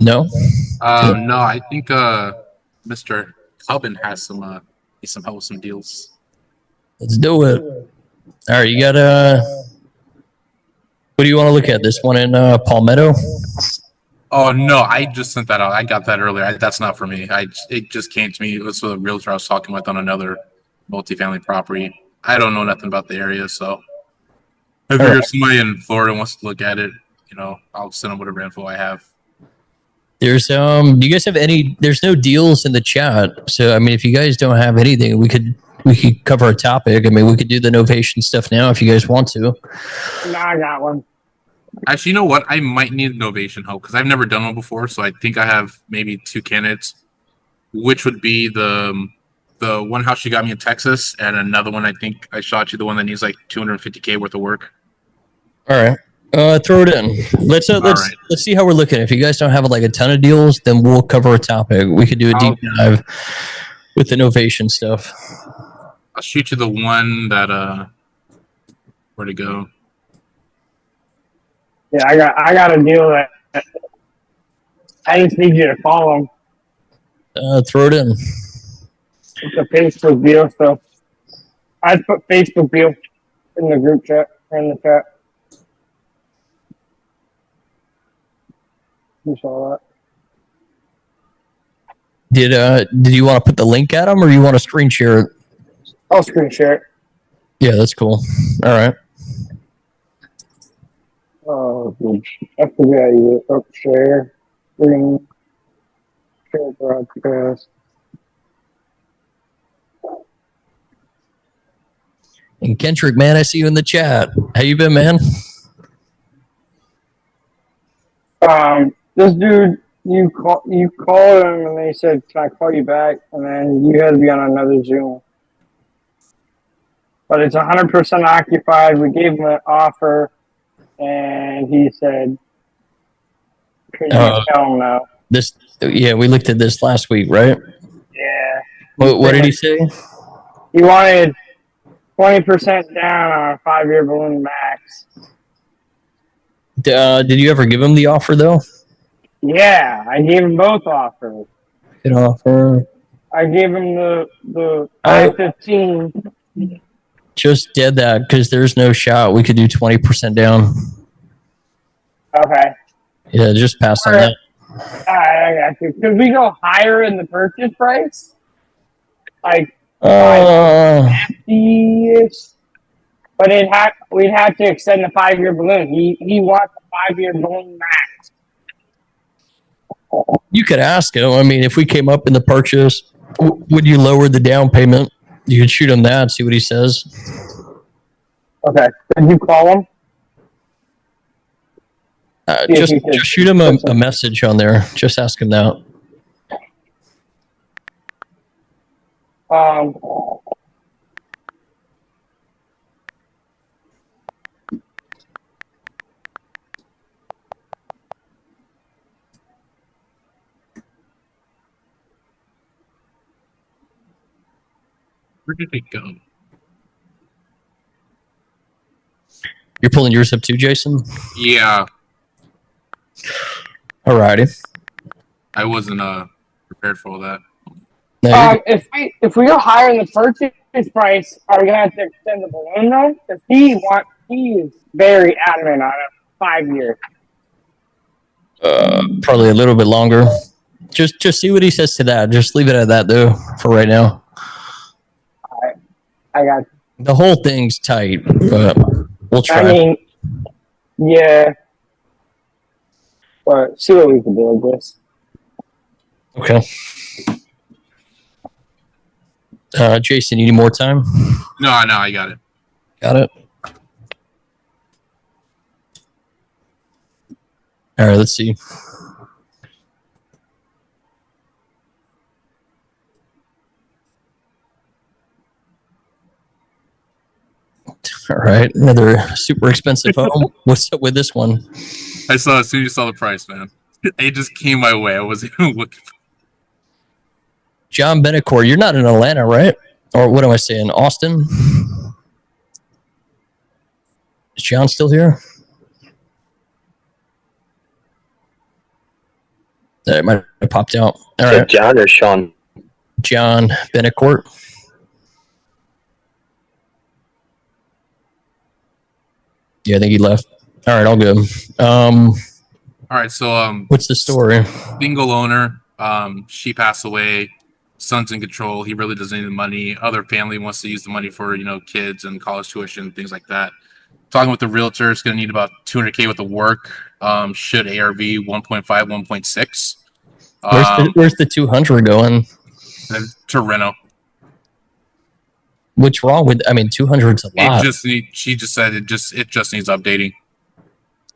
No? No, I think Mr. Cubbin has some help with some deals. Let's do it. All right, you got what do you want to look at? This one in Palmetto? Oh no, I just sent that out. I got that earlier. That's not for me. It just came to me. It was a realtor I was talking with on another multifamily property. I don't know nothing about the area, so if there's somebody in Florida wants to look at it, I'll send them whatever info I have. There's do you guys have any? There's no deals in the chat, so I mean, if you guys don't have anything, we could cover a topic. I mean, we could do the novation stuff now if you guys want to. No, I got one. Actually, you know what? I might need novation help because I've never done one before. So I think I have maybe 2 candidates, which would be the one house you got me in Texas, and another one I think I shot you, the one that needs like $250K worth of work. All right. Throw it in. Let's see how we're looking. If you guys don't have like a ton of deals, then we'll cover a topic. We could do a deep dive with the novation stuff. I'll shoot you the one that where to go. Yeah, I got a deal that I just need you to follow. Throw it in. It's a Facebook deal, so I put Facebook deal in the group chat or in the chat. You saw that? Did you want to put the link at them, or you want to screen share it? I'll screen share it. Yeah, that's cool. All right. Oh, I forget how you do it. Oh, share, screen, share broadcast. And Kendrick, man, I see you in the chat. How you been, man? This dude, you called him and they said, "Can I call you back?" And then you had to be on another Zoom. But it's 100% occupied. We gave him an offer, and he said, "Could you tell him no?" We looked at this last week, right? Yeah. What did he say? He wanted 20% down on a 5-year balloon max. Did you ever give him the offer though? Yeah, I gave him both offers. Good offer. I gave him the 515. Just did that because there's no shot we could do 20% down. Okay. Yeah, just pass on that. All right, I got you. Could we go higher in the purchase price? Like 50-ish? But we'd have to extend the 5-year balloon. He wants a 5-year balloon max. You could ask him. I mean, if we came up in the purchase, would you lower the down payment? You could shoot him that and see what he says. Okay. Did you call him? Just shoot him a message on there. Just ask him that. Where did it go? You're pulling yours up too, Jason? Yeah. Alrighty. I wasn't prepared for all that. If we go higher in the purchase price, are we gonna have to extend the balloon though? Because he is very adamant on it. 5 years. Probably a little bit longer. Just see what he says to that. Just leave it at that though for right now. I got you. The whole thing's tight, but we'll try. I mean, yeah. But see what we can do with this. Okay. Jason, you need more time? No, I got it. Got it. All right, let's see. All right, another super expensive home. What's up with this one? I saw as soon as you saw the price, man. It just came my way. I wasn't even looking for. John Benicor, you're not in Atlanta, right? Or what am I saying? Austin? Is John still here? That might have popped out. All So right, John or Sean? John Benecourt. Yeah, I think he left. All right, I'll go. All right, so What's the story? single owner. She passed away. Son's in control. He really doesn't need the money. Other family wants to use the money for kids and college tuition, things like that. Talking with the realtor, it's going to need about 200K with the work. Should ARV 1.5, 1.6. Where's the 200 going? To Reno. What's wrong with? I mean, 200's a lot. She just said it just needs updating.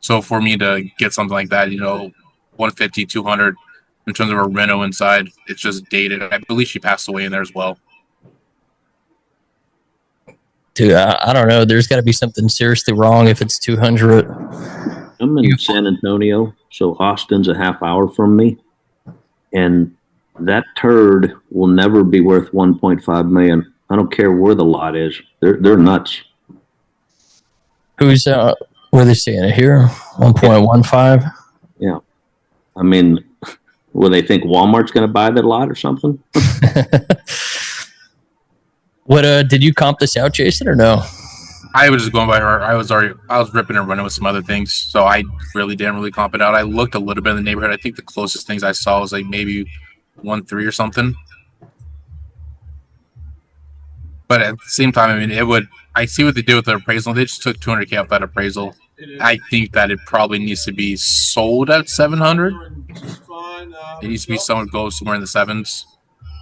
So for me to get something like that, 150, 200 in terms of a reno inside, it's just dated. I believe she passed away in there as well. Dude, I don't know. There's got to be something seriously wrong if it's 200. I'm in San Antonio, so Austin's a half hour from me, and that turd will never be worth 1.5 million. I don't care where the lot is. They're nuts. Who's where they saying it here? 1.15. Yeah, I mean, will they think Walmart's going to buy that lot or something? What did you comp this out, Jason, or no? I was just going by her. I was ripping and running with some other things, so I didn't comp it out. I looked a little bit in the neighborhood. I think the closest things I saw was like maybe 1.3 or something. But at the same time, I mean, I see what they did with the appraisal. They just took 200K off that appraisal. I think that it probably needs to be sold at 700. It needs to be somewhere in the sevens.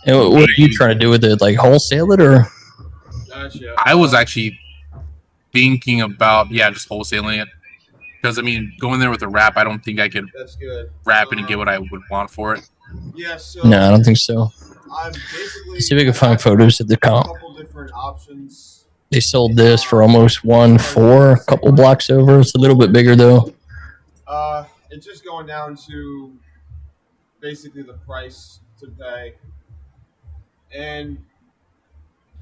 And what are you trying to do with it? Like wholesale it, or? I was actually thinking about just wholesaling it, because I mean, going there with a wrap, I don't think I could wrap it and get what I would want for it. No, I don't think so. See if we can find photos of the comp. They sold this for almost 1.4 a couple blocks over. It's a little bit bigger though. It's just going down to basically the price to pay, and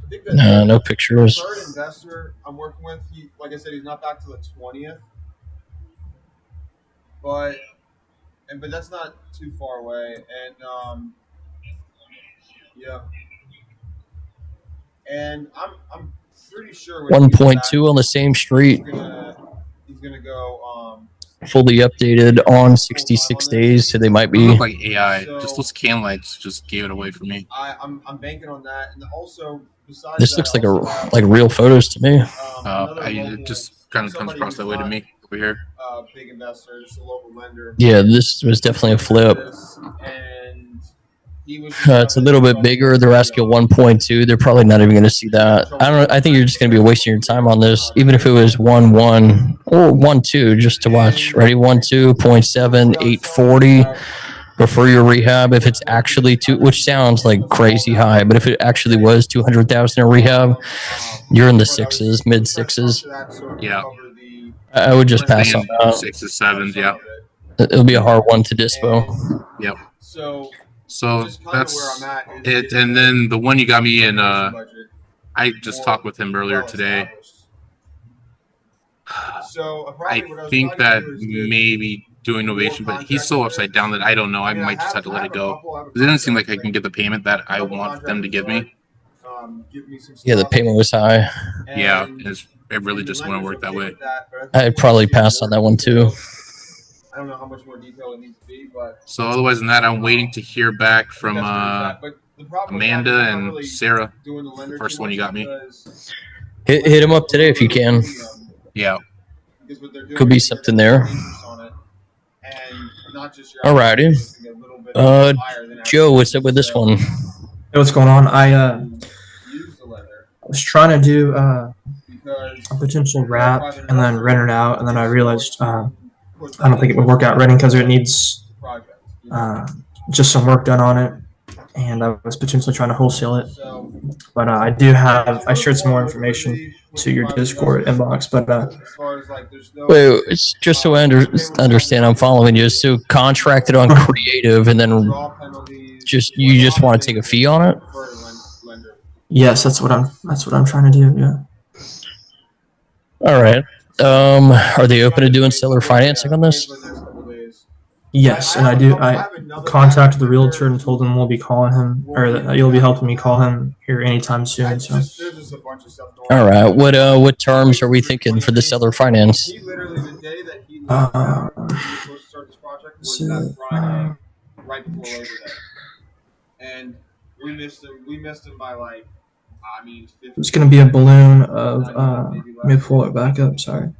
I think that No pictures. The third investor I'm working with, like I said, he's not back to the 20th, but that's not too far away, and yeah, and I'm pretty sure 1.2 on the same street. He's gonna go Fully updated on 66 days, so they might It be. looked like AI. Just those can lights just gave it away for me. I'm banking on that, and also besides This looks like real photos to me. It just kind of comes across that way to me over here. Big investor, just a local lender. Yeah, this was definitely a flip. And It's a little bit bigger. They're asking 1.2. They're probably not even going to see that. I think you're just going to be wasting your time on this, even if it was 1.1 or 1.2, just to watch. Ready? 1.2, 0.7, 840 before your rehab. If it's actually which sounds like crazy high, but if it actually was 200,000 in rehab, you're in the sixes, mid sixes. Yeah. I would just pass on that. 6s, 7s, yeah. It'll be a hard one to dispo. Yep. So that's it. And then the one you got me in, I just talked with him earlier today. I think that maybe doing Novation, but he's so upside down that I don't know. I might just have to let it go. It doesn't seem like I can get the payment that I want them to give me. Yeah, the payment was high. Yeah, it really just wouldn't work that way. I'd probably pass on that one too. I don't know how much more detail it needs to be, but so otherwise than that, I'm waiting to hear back from Amanda and Sarah. The first one you got me. Hit him up today if you can. Yeah. Could be something there. Alrighty. Joe, what's up with this one? Hey, what's going on? I was trying to do a potential wrap and then rent it out, and then I realized I don't think it would work out renting because it needs just some work done on it, and I was potentially trying to wholesale it. But I shared some more information to your Discord inbox, but wait, it's just so I understand I'm following you. So contracted on creative, and then you just want to take a fee on it? yes, that's what I'm trying to do. Yeah. All right. Are they open to doing seller financing on this? Yes, and I contacted the realtor and told him we'll be calling him, or that you'll be helping me call him here anytime soon. So there's just a bunch of stuff going All on. right. What terms are we thinking for the seller finance? He literally, the day that he left out, he was supposed to start this project was that Friday, right before Labor Day. And we missed him by like, I mean, 50. it's gonna be a balloon of. Let me pull it back up. Sorry.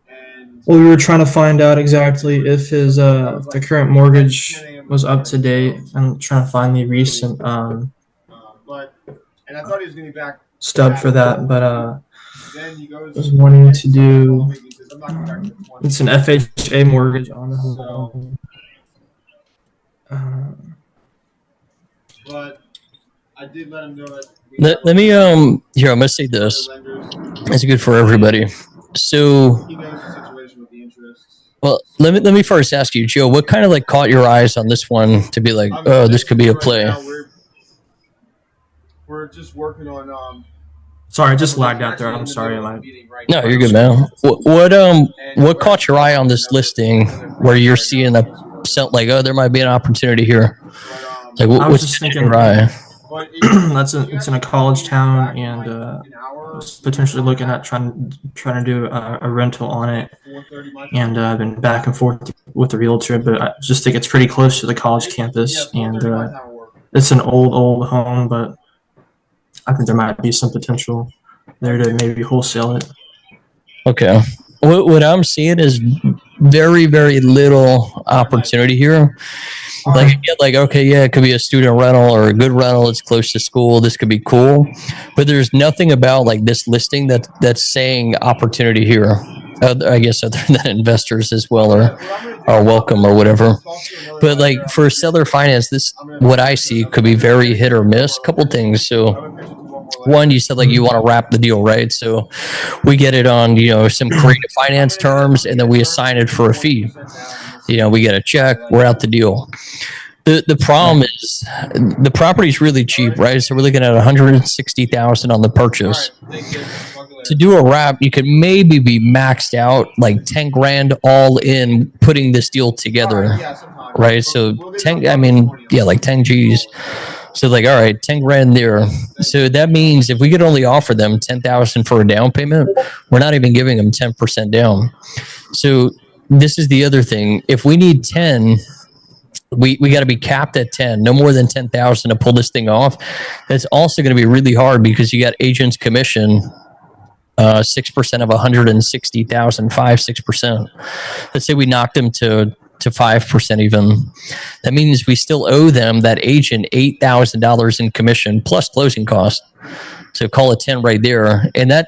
And Well, we were trying to find out exactly if his the current mortgage was up to date, and trying to find the recent but and I thought he was gonna be back. stub for that, but Then he goes. was wanting to do. He says, I'm not coming back to the 20. It's an FHA mortgage on the home. But I did let him know that. Let me here. I'm gonna say this. It's good for everybody. So, He knows the situation with the interests. well, let me first ask you, Joe. What kind of like caught your eyes on this one to be like, oh, this could be a play? Right now, we're just working on. Sorry, I just lagged out there. I'm sorry. No, you're good, man. What caught your eye on this listing where you're seeing a like, oh, there might be an opportunity here? Like, I was what's just catching thinking- your eye? It's in a college town, and potentially looking at trying to do a rental on it. And I've been back and forth with the realtor, but I just think it's pretty close to the college campus, and it's an old home, but I think there might be some potential there to maybe wholesale it. Okay. What I'm seeing is very, very little opportunity here. Like, you get like, okay, yeah, it could be a student rental or a good rental. It's close to school. This could be cool. But there's nothing about like this listing that's saying opportunity here. I guess other than investors as well are welcome or whatever. But like for seller finance, this what I see could be very hit or miss. Couple things. So one, you said like you want to wrap the deal, right? So we get it on, some creative finance terms, and then we assign it for a fee. We get a check, we're out the deal. The problem is the property's really cheap, right? So we're looking at $160,000 on the purchase. To do a wrap, you could maybe be maxed out like 10 grand all in putting this deal together, right? So 10, like 10 G's. So like, all right, 10 grand there. So that means if we could only offer them 10,000 for a down payment, we're not even giving them 10% down. So this is the other thing. If we need 10, we got to be capped at 10, no more than 10,000 to pull this thing off. That's also going to be really hard because you got agent's commission, 6% of 160,000, 6%. Let's say we knocked them to 5% even. That means we still owe them, that agent, $8,000 in commission plus closing costs. So call it 10 right there. And that,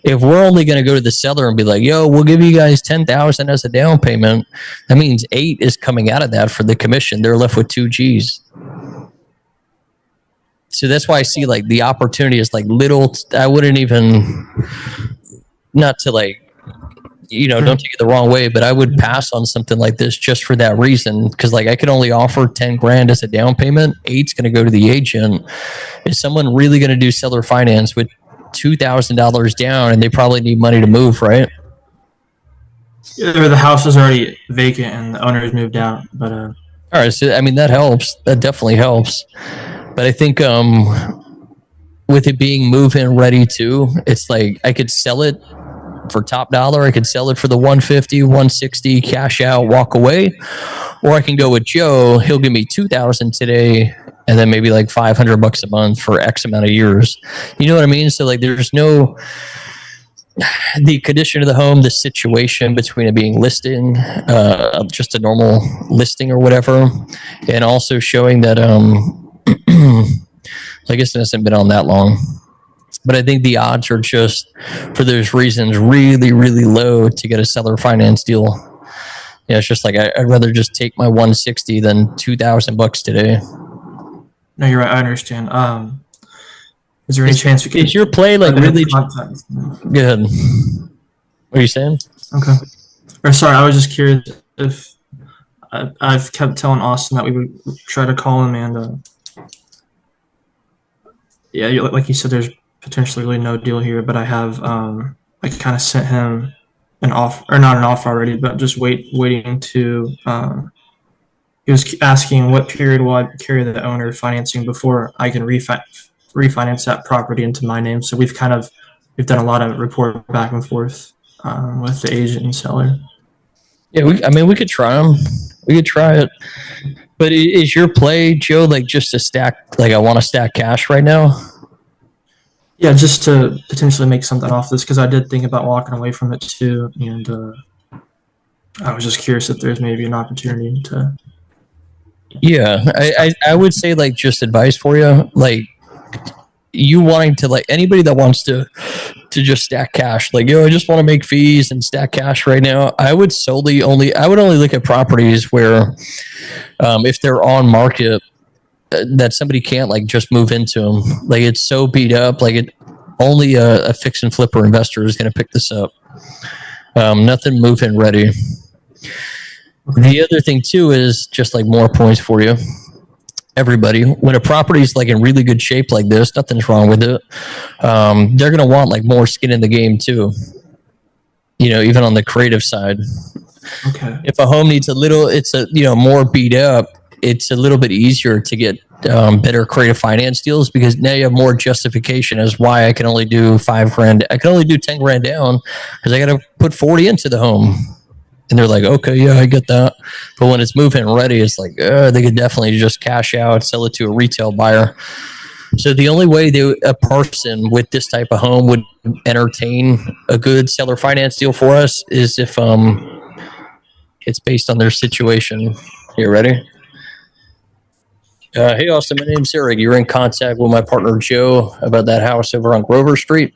if we're only going to go to the seller and be like, yo, we'll give you guys 10,000 as a down payment, that means 8 is coming out of that for the commission. They're left with 2 G's. So that's why I see like the opportunity is like little. I wouldn't even, not to like, don't take it the wrong way, but I would pass on something like this just for that reason. Because like I could only offer 10 grand as a down payment. 8's going to go to the agent. Is someone really going to do seller finance with $2,000 down, and they probably need money to move, right? Or the house is already vacant and the owner's moved out. But all right, so that helps. That definitely helps. But I think with it being move-in ready too, it's like I could sell it for top dollar. I could sell it for the 150, 160, cash out, walk away, or I can go with Joe. He'll give me 2,000 today, and then maybe like $500 a month for X amount of years. You know what I mean? So like, there's no the condition of the home, the situation between it being listing, just a normal listing or whatever, and also showing that I guess it hasn't been on that long. But I think the odds are just, for those reasons, really, really low to get a seller finance deal. It's just like I'd rather just take my 160 than $2,000 today. no, you're right. I understand. Is there any chance we could? Is your play like really Contact. good? What are you saying? Okay. Or sorry, I was just curious if I've kept telling Austin that we would try to call him, and like you said, there's potentially really no deal here, but I have I kind of sent him an offer, or not an offer already, but just waiting to. He was asking what period will I carry the owner financing before I can refinance that property into my name. So we've done a lot of report back and forth with the agent and seller. Yeah, we could try them. We could try it. But is your play, Joe, like just to stack? Like I want to stack cash right now. Yeah, just to potentially make something off this, because I did think about walking away from it too, and I was just curious if there's maybe an opportunity to. Yeah, I would say like just advice for you, like you wanting to like anybody that wants to just stack cash, like I just want to make fees and stack cash right now. I would only look at properties where if they're on market that somebody can't like just move into them. Like it's so beat up, like only a fix and flipper investor is going to pick this up. Nothing move-in ready. The other thing too is just like more points for you. Everybody, when a property is like in really good shape like this, nothing's wrong with it. They're gonna want like more skin in the game too. Even on the creative side. Okay. If a home needs more beat up, it's a little bit easier to get better creative finance deals because now you have more justification as why I can only do $5,000. I can only do $10,000 down because I got to put 40 into the home. And they're like, okay, yeah, I get that. But when it's move-in ready, it's like, they could definitely just cash out, sell it to a retail buyer. So the only way a person with this type of home would entertain a good seller finance deal for us is if it's based on their situation. You ready? Hey, Austin, my name's Eric. You're in contact with my partner, Joe, about that house over on Grover Street.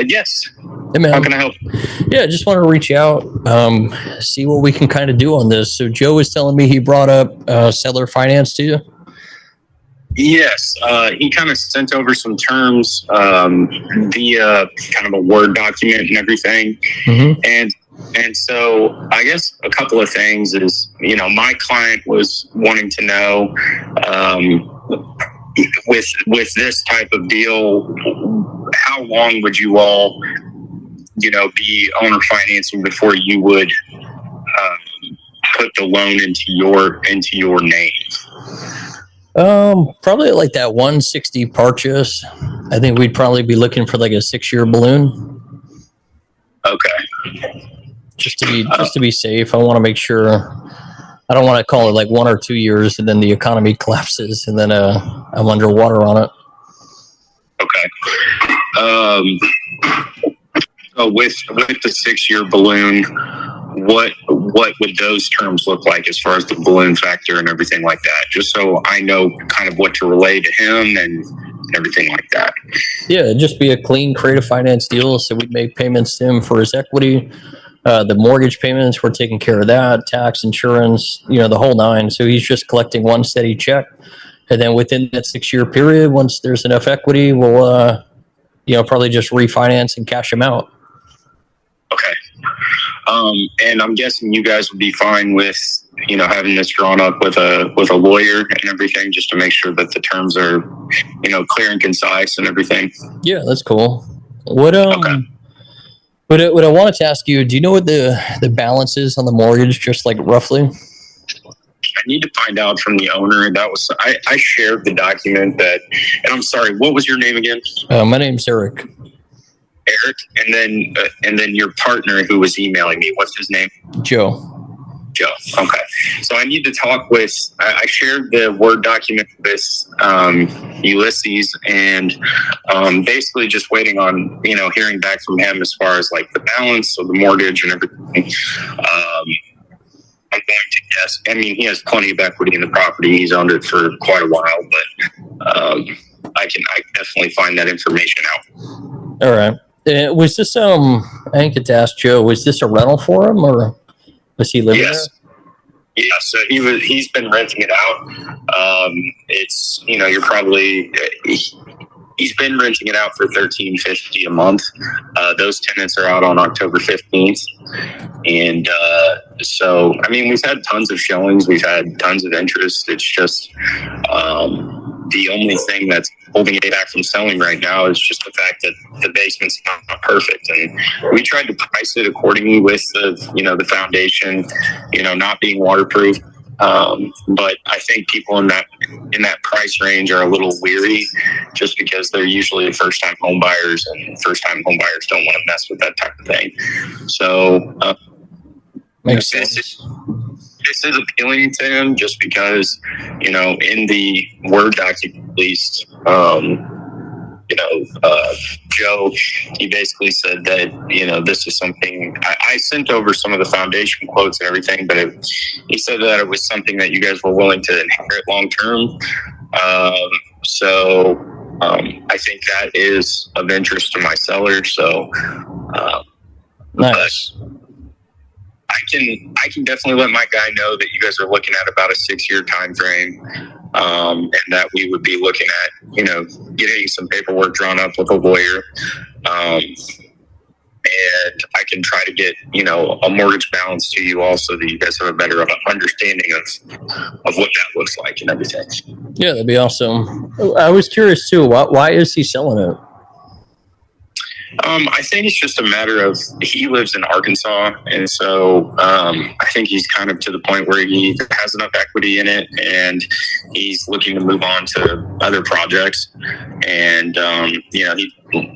Yes. Hey, man. How can I help? Yeah, just want to reach out, see what we can kind of do on this. So Joe was telling me he brought up seller finance to you. Yes. He kind of sent over some terms via kind of a Word document and everything. Mm-hmm. And so I guess a couple of things is, my client was wanting to know with this type of deal, how long would you all, be owner financing before you would put the loan into your name? Probably like that 160 purchase. I think we'd probably be looking for like a 6-year balloon. Okay. Just to be safe. I want to make sure. I don't want to call it like 1 or 2 years and then the economy collapses and then I'm underwater on it. Okay. So with the 6-year balloon, what would those terms look like as far as the balloon factor and everything like that? Just so I know kind of what to relay to him and everything like that. Yeah, it'd just be a clean creative finance deal. So we'd make payments to him for his equity. The mortgage payments, we're taking care of that, tax, insurance, the whole nine. So he's just collecting one steady check. And then within that 6-year period, once there's enough equity, we'll, probably just refinance and cash him out. Okay. And I'm guessing you guys would be fine with, having this drawn up with a lawyer and everything, just to make sure that the terms are, clear and concise and everything. Yeah, that's cool. What, okay. What I wanted to ask you, do you know what the balance is on the mortgage, just like roughly? I need to find out from the owner. I shared the document and I'm sorry, what was your name again? My name's Eric. Eric, and then your partner who was emailing me, what's his name? Joe. Okay. So I need to talk with, I shared the Word document with Ulysses and basically just waiting on, hearing back from him as far as like the balance of the mortgage and everything. I'm going to guess, he has plenty of equity in the property. He's owned it for quite a while, but I can definitely find that information out. All right. Was this, I didn't get to ask Joe, was this a rental for him or was he living there? Yeah, so he's been renting it out. It's, you're probably, he's been renting it out for $13.50 a month. Those tenants are out on October 15th. And so, we've had tons of showings. We've had tons of interest. It's just, the only thing that's holding it back from selling right now is just the fact that the basement's not perfect. And we tried to price it accordingly with the foundation, not being waterproof. But I think people in that price range are a little weary just because they're usually first-time home buyers, and first-time home buyers don't want to mess with that type of thing. So Makes sense. This is appealing to him just because, in the Word document at least, Joe, he basically said that, this is something, I sent over some of the foundation quotes and everything, but he said that it was something that you guys were willing to inherit long term. I think that is of interest to my seller. So, Nice. I can definitely let my guy know that you guys are looking at about a 6-year time frame, and that we would be looking at, getting some paperwork drawn up with a lawyer. And I can try to get, a mortgage balance to you also, that you guys have a better understanding of what that looks like and everything. Yeah, that'd be awesome. I was curious too. Why is he selling it? I think it's just a matter of, he lives in Arkansas, and so I think he's kind of to the point where he has enough equity in it, and he's looking to move on to other projects. And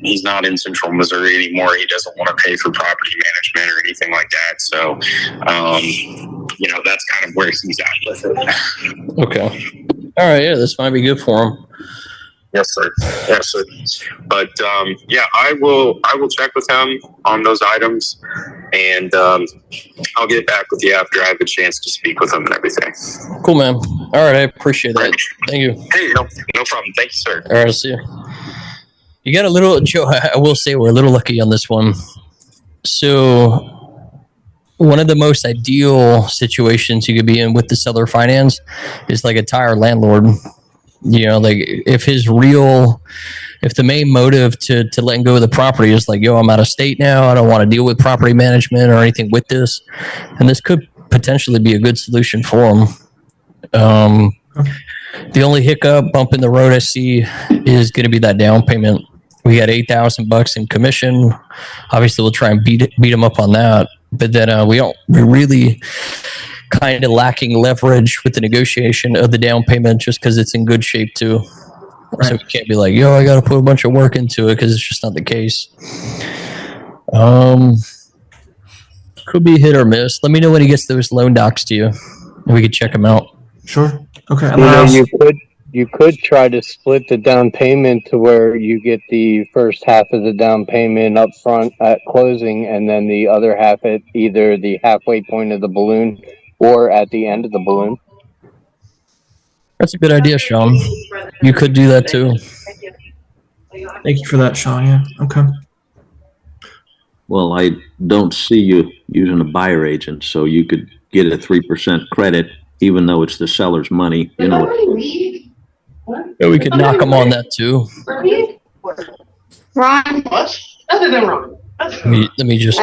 he's not in Central Missouri anymore. He doesn't want to pay for property management or anything like that. So that's kind of where he's at with it. Okay. All right. Yeah, this might be good for him. Yes, sir. Yes, sir. But I will check with him on those items, and I'll get back with you after I have a chance to speak with him and everything. Cool, man. All right, I appreciate that. Thank you. Hey, no problem. Thank you, sir. All right, I'll see you. You got a little, Joe. I will say we're a little lucky on this one. So, one of the most ideal situations you could be in with the seller finance is like a tire landlord. Like if the main motive to letting go of the property is like, yo, I'm out of state now, I don't want to deal with property management or anything with this, and this could potentially be a good solution for them. The only bump in the road I see is going to be that down payment. We got $8,000 in commission. Obviously, we'll try and beat them up on that, but then we're really kind of lacking leverage with the negotiation of the down payment just because it's in good shape too. Right. So we can't be like, yo, I got to put a bunch of work into it, because it's just not the case. Could be hit or miss. Let me know when he gets those loan docs to you, and we could check them out. Sure. Okay. You could try to split the down payment to where you get the first half of the down payment up front at closing, and then the other half at either the halfway point of the balloon or at the end of the balloon. That's a good idea, Sean. You could do that too. Thank you for that, Sean. Yeah. Okay. Well, I don't see you using a buyer agent, so you could get a 3% credit, even though it's the seller's money. Yeah, we could knock them on that too. Ron, what? Nothing wrong. Let me just.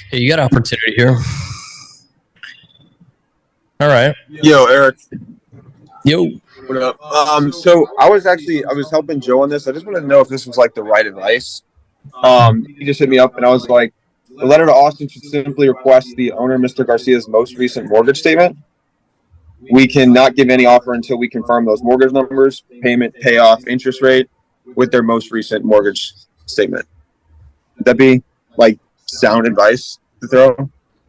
Hey, you got opportunity here. All right. Yo, Eric. Yo. What up? So I was helping Joe on this. I just wanted to know if this was like the right advice. He just hit me up and I was like, the letter to Austin should simply request the owner, Mr. Garcia's most recent mortgage statement. We cannot give any offer until we confirm those mortgage numbers, payment, payoff, interest rate with their most recent mortgage statement. Would that be like sound advice to throw?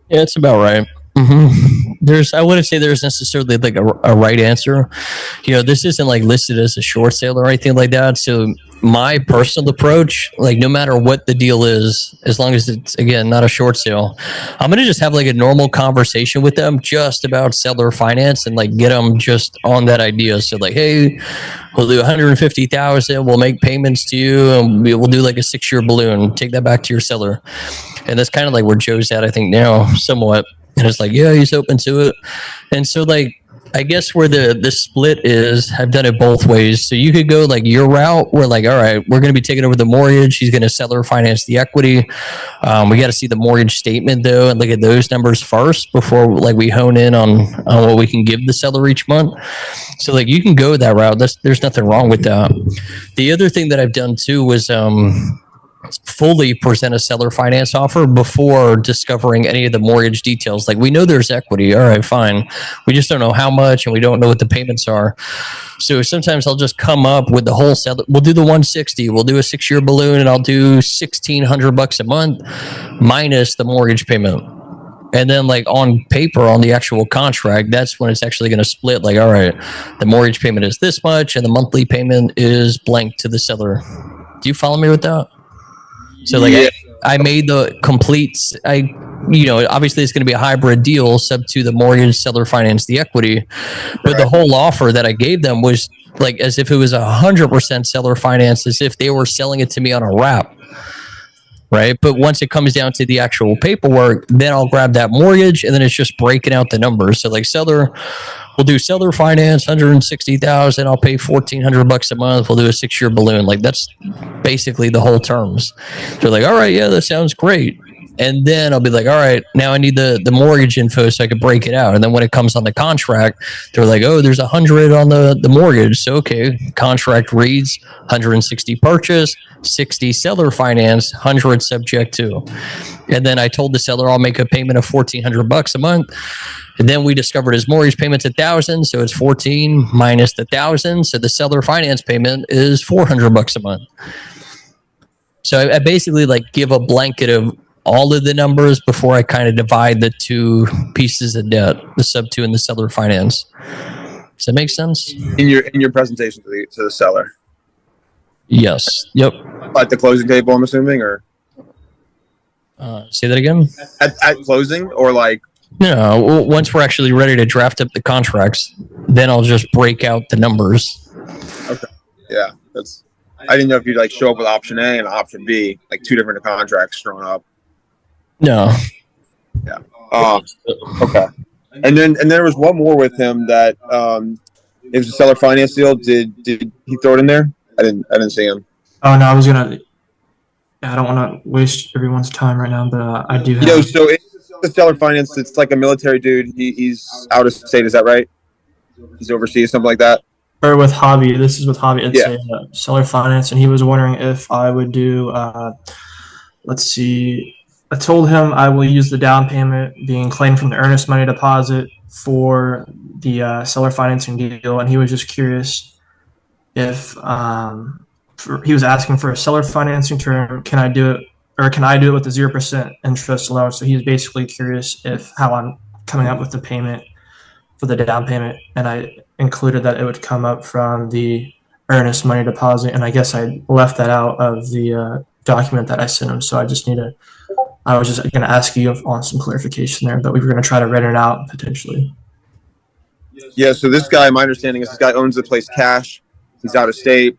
Yeah, it's about right. I wouldn't say there's necessarily like a right answer. This isn't like listed as a short sale or anything like that. So my personal approach, like no matter what the deal is, as long as it's, again, not a short sale, I'm going to just have like a normal conversation with them just about seller finance and like get them just on that idea. So like, hey, we'll do 150,000. We'll make payments to you, and we'll do like a 6-year balloon. Take that back to your seller. And that's kind of like where Joe's at, I think, now, somewhat. And it's like, yeah, he's open to it. And so like, I guess where the split is, I've done it both ways. So you could go like your route where like, all right, we're going to be taking over the mortgage. He's going to seller finance the equity. We got to see the mortgage statement though and look at those numbers first before like we hone in on what we can give the seller each month. So like you can go that route. There's nothing wrong with that. The other thing that I've done too was fully present a seller finance offer before discovering any of the mortgage details. Like we know there's equity. All right, fine. We just don't know how much and we don't know what the payments are. So sometimes I'll just come up with the whole seller. We'll do the 160. We'll do a 6-year balloon and I'll do $1,600 a month minus the mortgage payment. And then like on paper, on the actual contract, that's when it's actually going to split. Like, all right, the mortgage payment is this much and the monthly payment is blank to the seller. Do you follow me with that? So like Yeah. I made the complete, obviously it's going to be a hybrid deal sub to the mortgage seller finance the equity, but the whole offer that I gave them was like as if it was 100% seller finance, as if they were selling it to me on a wrap. Right. But once it comes down to the actual paperwork, then I'll grab that mortgage and then it's just breaking out the numbers. So like we'll do seller finance, 160,000. I'll pay $1,400 a month. We'll do a 6-year balloon. Like that's basically the whole terms. They're like, all right, yeah, that sounds great. And then I'll be like, all right, now I need the mortgage info so I can break it out. And then when it comes on the contract, they're like, oh, there's 100 on the mortgage. So, okay, contract reads 160 purchase, 60 seller finance, 100 subject to. And then I told the seller I'll make a payment of $1,400 a month. And then we discovered his mortgage payment's $1,000, so it's 14 minus the 1,000. So the seller finance payment is $400 a month. So I basically like give a blanket of all of the numbers before I kind of divide the two pieces of debt, the sub two and the seller finance. Does that make sense? In your presentation to the seller, Yes. Yep. at the closing table, I'm assuming, or Say that again. at closing, or like No, once we're actually ready to draft up the contracts, then I'll just break out the numbers. yeah, that's. I didn't know if you'd like show up with option A and option B, like two different contracts thrown up. No. Okay. And then there was one more with him that it was a seller finance deal. Did he throw it in there? I didn't see him. Oh no, I don't want to waste everyone's time right now, but I do have. So it's the seller finance. It's like a military dude. He's out of state. Is that right? He's overseas, something like that. Or with Hobby, this is with Hobby. It's Yeah. a seller finance, and he was wondering if I would do. Let's see. I told him I will use the down payment being claimed from the earnest money deposit for the seller financing deal, and he was just curious if he was asking for a seller financing term. Can I do it, or can I do it with the 0% interest loan? So he's basically curious if how I'm coming up with the payment for the down payment, and I included that it would come up from the earnest money deposit, and I guess I left that out of the document that I sent him. So I was just going to ask you on some clarification there, but we were going to try to rent it out potentially. Yeah. So this guy, my understanding is this guy owns the place cash. He's out of state.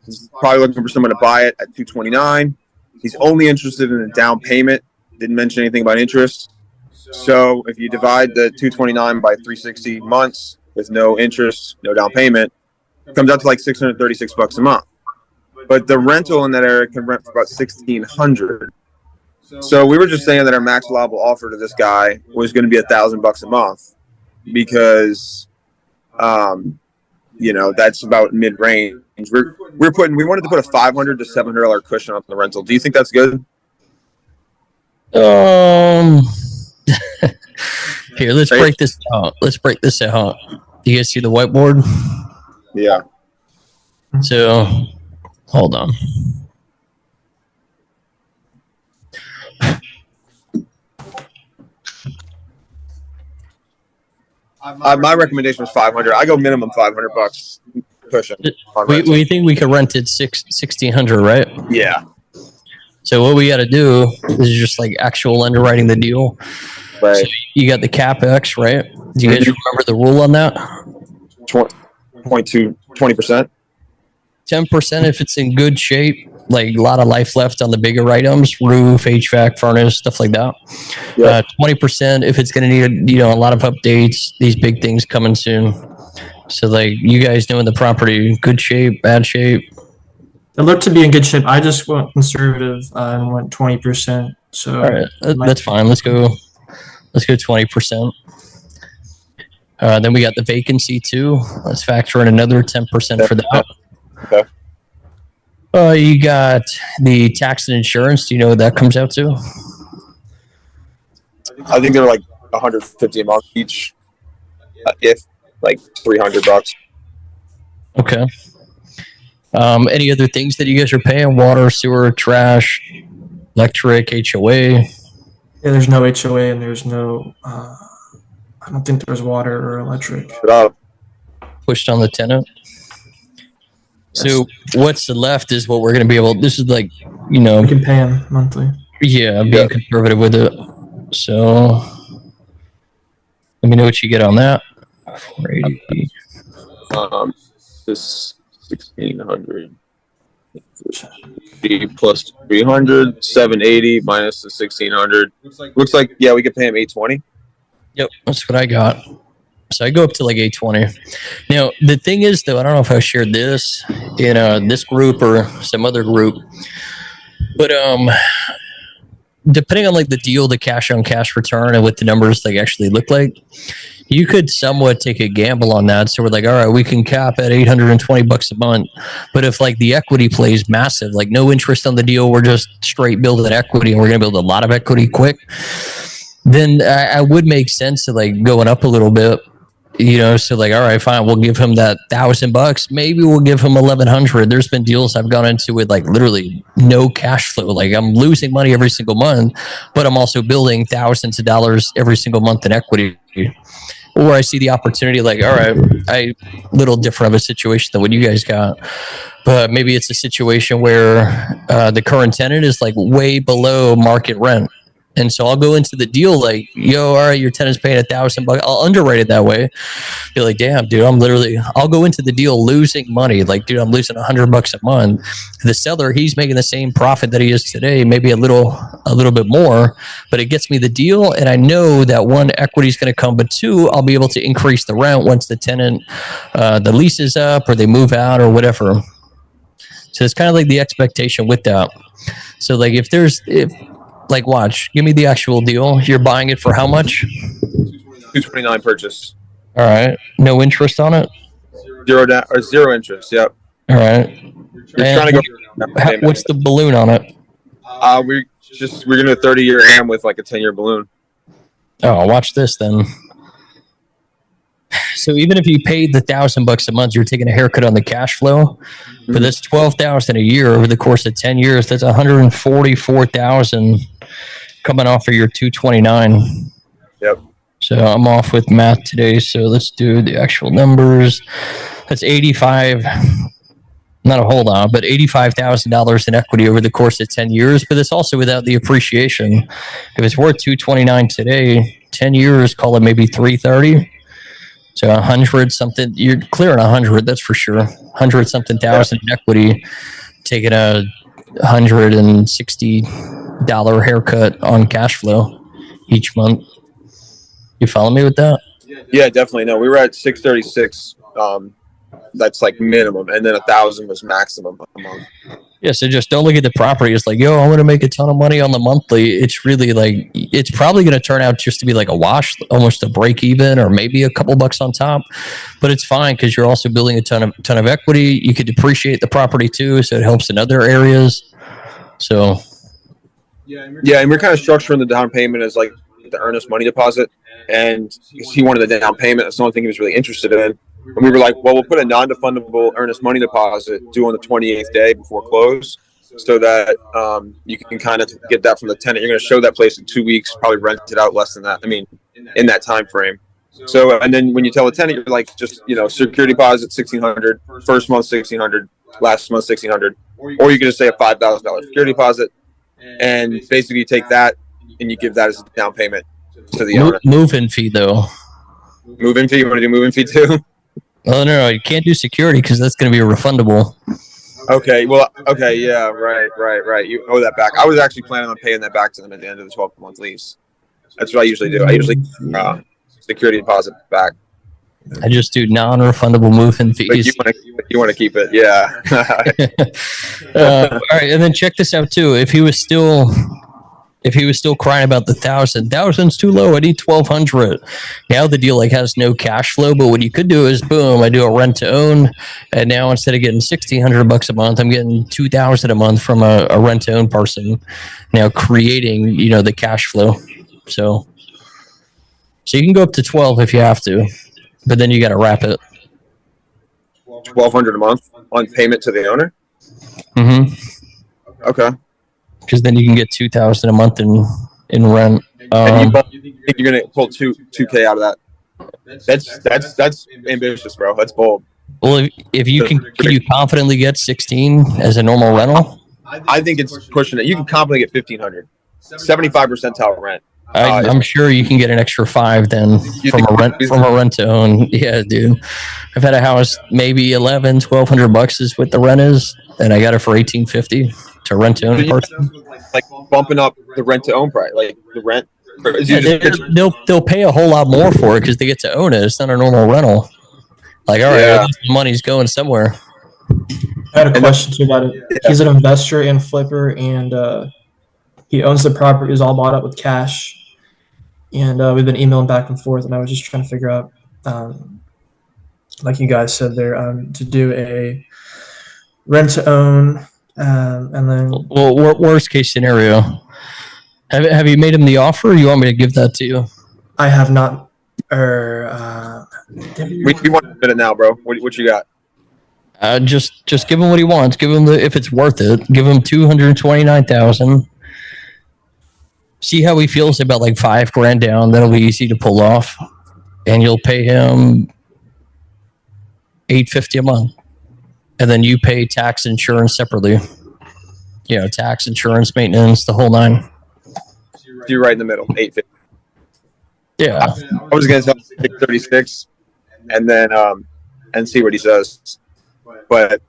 He's probably looking for someone to buy it at $229. He's only interested in a down payment. Didn't mention anything about interest. So if you divide the $229 by 360 months with no interest, no down payment, it comes out to like $636 a month. But the rental in that area can rent for about $1,600. So we were just saying that our max allowable offer to this guy was going to be $1,000 a month because, that's about mid range. We wanted to put a $500 to $700 cushion on the rental. Do you think that's good? Here, let's break this out. You guys see the whiteboard? Yeah. So, hold on. My recommendation was $500. I go minimum $500 cushion. We think we could rent it $1,600, right? Yeah. So what we got to do is just like actual underwriting the deal. Right. So you got the CapEx, right? Do you guys remember the rule on that? 20%. 10% if it's in good shape, like a lot of life left on the bigger items, roof, HVAC, furnace, stuff like that. 20% if it's going to need, a lot of updates, these big things coming soon. So like you guys knowing the property, good shape, bad shape. It looked to be in good shape. I just went conservative and went 20%. So All right, that's fine. Let's go 20%. Then we got the vacancy too. Let's factor in another 10% for that. Okay. You got the tax and insurance. Do you know what that comes out to? I think they're like 150 a month each, if like $300. Okay. Any other things that you guys are paying? Water, sewer, trash, electric, HOA? Yeah, there's no HOA and there's no. I don't think there's water or electric. Pushed on the tenant. So what's left is what we're going to be able. This is like, We can pay him monthly. Yeah, I'm being conservative with it. So let me know what you get on that. 480. This 1600 plus 300, 780 minus the 1600. Looks like we could pay him 820. Yep, that's what I got. So I go up to like 820. Now the thing is, though, I don't know if I shared this in this group or some other group, but depending on like the deal, the cash on cash return, and what the numbers like actually look like, you could somewhat take a gamble on that. So we're like, all right, we can cap at $820 a month. But if like the equity plays massive, like no interest on the deal, we're just straight building equity and we're going to build a lot of equity quick, then I would make sense to like going up a little bit, so like, all right, fine, we'll give him that $1,000. Maybe we'll give him 1,100. There's been deals I've gone into with like literally no cash flow. Like I'm losing money every single month, but I'm also building thousands of dollars every single month in equity. Or I see the opportunity like, all right, a little different of a situation than what you guys got. But maybe it's a situation where the current tenant is like way below market rent. And so I'll go into the deal like, all right, your tenant's paying $1,000. I'll underwrite it that way. Be like, damn, dude, I'll go into the deal losing money. Like, dude, I'm losing $100 a month. The seller, he's making the same profit that he is today, maybe a little bit more, but it gets me the deal. And I know that one, equity is going to come, but two, I'll be able to increase the rent once the tenant, the lease is up or they move out or whatever. So it's kind of like the expectation with that. So like like, watch, give me the actual deal. You're buying it for how much? 229 purchase. All right. No interest on it? Zero interest. Yep. All right. We're trying to go. What's the balloon on it? We're gonna do a 30-year AM with like a 10-year balloon. Oh, watch this then. So even if you paid the $1,000 a month, you're taking a haircut on the cash flow. But that's $12,000 a year over the course of 10 years. That's $144,000 coming off of your 229. Yep. So I'm off with math today. So let's do the actual numbers. That's 85. Not a whole lot, but $85,000 in equity over the course of 10 years. But it's also without the appreciation. If it's worth 229 today, 10 years, call it maybe 330. So 100 something, you're clearing 100, that's for sure. 100 something thousand in equity, taking a $160 haircut on cash flow each month. You follow me with that? Yeah, definitely. No, we were at 636. That's like minimum, and then 1,000 was maximum a month. Yeah, so just don't look at the property. It's like, I'm going to make a ton of money on the monthly. It's really like, it's probably going to turn out just to be like a wash, almost a break even, or maybe a couple bucks on top. But it's fine because you're also building a ton of equity. You could depreciate the property too, so it helps in other areas. So, and we're kind of structuring the down payment as like the earnest money deposit, and he wanted the down payment. That's the only thing he was really interested in. And we were like, well, we'll put a non-refundable earnest money deposit due on the 28th day before close, so that you can kind of get that from the tenant. You're going to show that place in 2 weeks, probably rent it out less than that. I mean, in that time frame. So, and then when you tell the tenant, you're like, just, security deposit, $1,600, first month, $1,600, last month, $1,600, or you can just say a $5,000 security deposit, and basically you take that and you give that as a down payment to the owner. Move-in fee, though. Move-in fee? You want to do move-in fee too? Oh, no, you can't do security because that's going to be refundable. Okay, well, okay, yeah, right. You owe that back. I was actually planning on paying that back to them at the end of the 12-month lease. That's what I usually do. I usually security deposit back. I just do non-refundable move-in But fees. you want to keep it, yeah. All right, and then check this out too. If he was still crying about the 1,000's too low. I need 1,200. Now the deal like has no cash flow, but what you could do is boom, I do a rent to own, and now instead of getting $1,600 a month, I'm getting 2,000 a month from a rent to own person. Now creating the cash flow. So you can go up to 12 if you have to, but then you got to wrap it. $1,200 a month on payment to the owner. Mm-hmm. Okay. Because then you can get 2,000 a month in rent. And you think you're gonna pull 2K out of that? That's ambitious, bro. That's bold. Well, if you can you confidently get 16 as a normal rental? I think it's pushing it. You can confidently get 1,500, 75 percentile rent. I'm sure you can get an extra 5 then from a rent to own. Yeah, dude. I've had a house maybe $1,100-$1,200 is what the rent is, and I got it for $1,850 to rent to own person. Like bumping up the rent to own price, like the rent. Yeah, they'll pay a whole lot more for it because they get to own it. It's not a normal rental. Like, all right, Yeah. at least the money's going somewhere. I had a question too about it. He's an investor and flipper, and he owns the property. It's all bought up with cash, and we've been emailing back and forth. And I was just trying to figure out, like you guys said there, to do a rent to own, and then Well, worst case scenario. Have you made him the offer, or you want me to give that to you? I have not. We want to bid it now, bro. What you got? Just give him what he wants. Give him if it's worth it. Give him 229,000. See how he feels about like $5,000 down. That'll be easy to pull off, and you'll pay him $850 a month, and then you pay tax, insurance separately. Tax, insurance, maintenance, the whole nine. You're right in the middle, 850. Yeah. I was gonna tell 36, and then and see what he says. But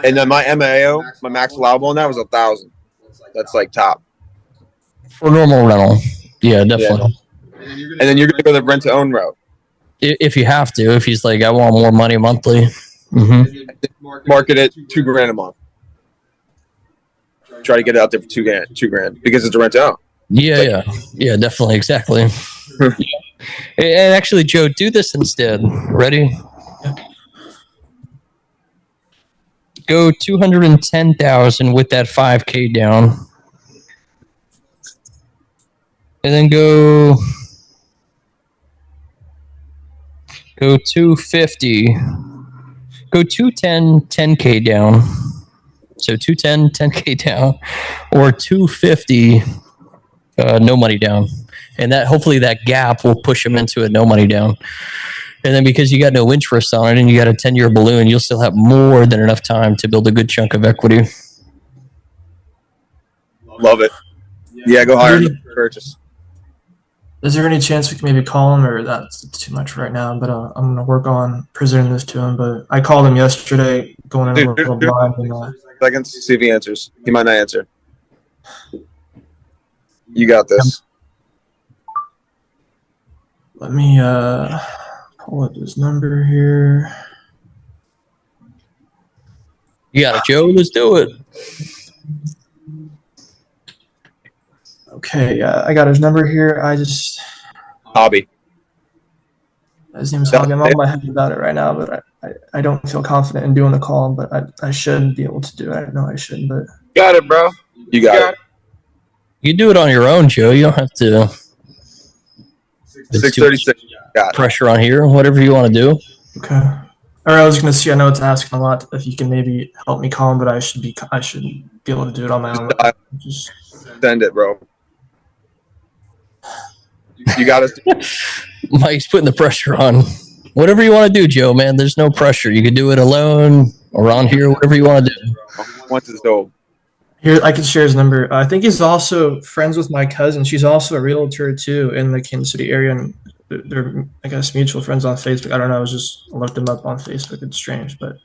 and then my MAO, my max allowable on that was 1,000. That's like top. For normal rental. Yeah, definitely. And then you're gonna go the rent to own route. If you have to, if he's like, I want more money monthly. Mm-hmm. Market it $2,000 a month. Try to get it out there for $2,000 because it's a rent to own. Yeah, definitely, exactly. And actually, Joe, do this instead. Ready? Go 210,000 with that 5K down, and then go 250. Go 210, 10K down. So 210, 10K down, or 250. No money down, and that hopefully that gap will push them into it. No money down, and then because you got no interest on it and you got a 10-year balloon, you'll still have more than enough time to build a good chunk of equity. Love it. Yeah, go higher than the purchase. is there any chance we can maybe call him, or that's too much right now? But I'm gonna work on presenting this to him. But I called him yesterday, going in a little blind, and Seconds, see if he answers. He might not answer. You got this. let me pull up his number here. You got it, Joe. Let's do it. Okay, I got his number here. Hobby. His name's Hobby. I'm on my head about it right now, but I don't feel confident in doing the call, but I should be able to do it. I know I should, but Got it, bro. You got it. You do it on your own, Joe. You don't have to. 636. Got it. Pressure on here. Whatever you want to do. okay. All right, I was gonna see. I know it's asking a lot. If you can maybe help me call him, but I should be able to do it on my own. Just Send it, bro. You got us. Mike's putting the pressure on. Whatever you want to do, Joe, man. There's no pressure. You can do it alone or on here, whatever you want to do. Once it's sold. here, I can share his number. I think he's also friends with my cousin. She's also a realtor too in the Kansas City area, and they're I guess mutual friends on Facebook. I don't know. I was just I looked them up on Facebook. It's strange, but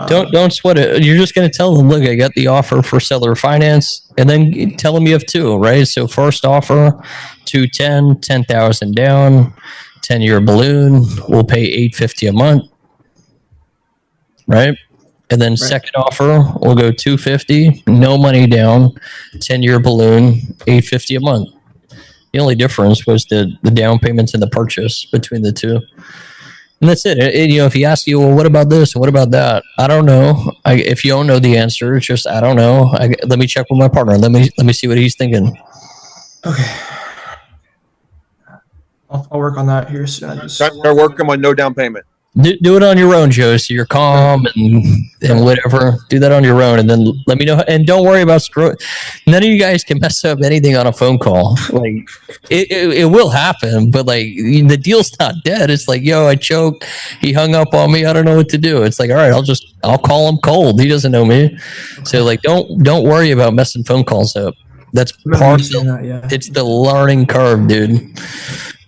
Don't sweat it. You're just going to tell them, look, I got the offer for seller finance, and then tell them you have two, right? So first offer, 210, 10,000 down, 10-year balloon. We'll pay $850 a month, right? And then second offer, we'll go 250, no money down, 10-year balloon, $850 a month. The only difference was the down payments and the purchase between the two. And that's it. If he asks you, well, what about this and what about that? I don't know. If you don't know the answer, it's just I don't know. Let me check with my partner. Let me see what he's thinking. Okay. I'll work on that here soon. Start working on no down payment. Do it on your own, Joe. So you're calm and whatever. Do that on your own, and then let me know. And don't worry about screw. None of you guys can mess up anything on a phone call. Like it will happen, but like the deal's not dead. It's like, yo, I choked. He hung up on me. I don't know what to do. It's like, all right, I'll call him cold. He doesn't know me. So like, don't worry about messing phone calls up. That's part of it's the learning curve, dude.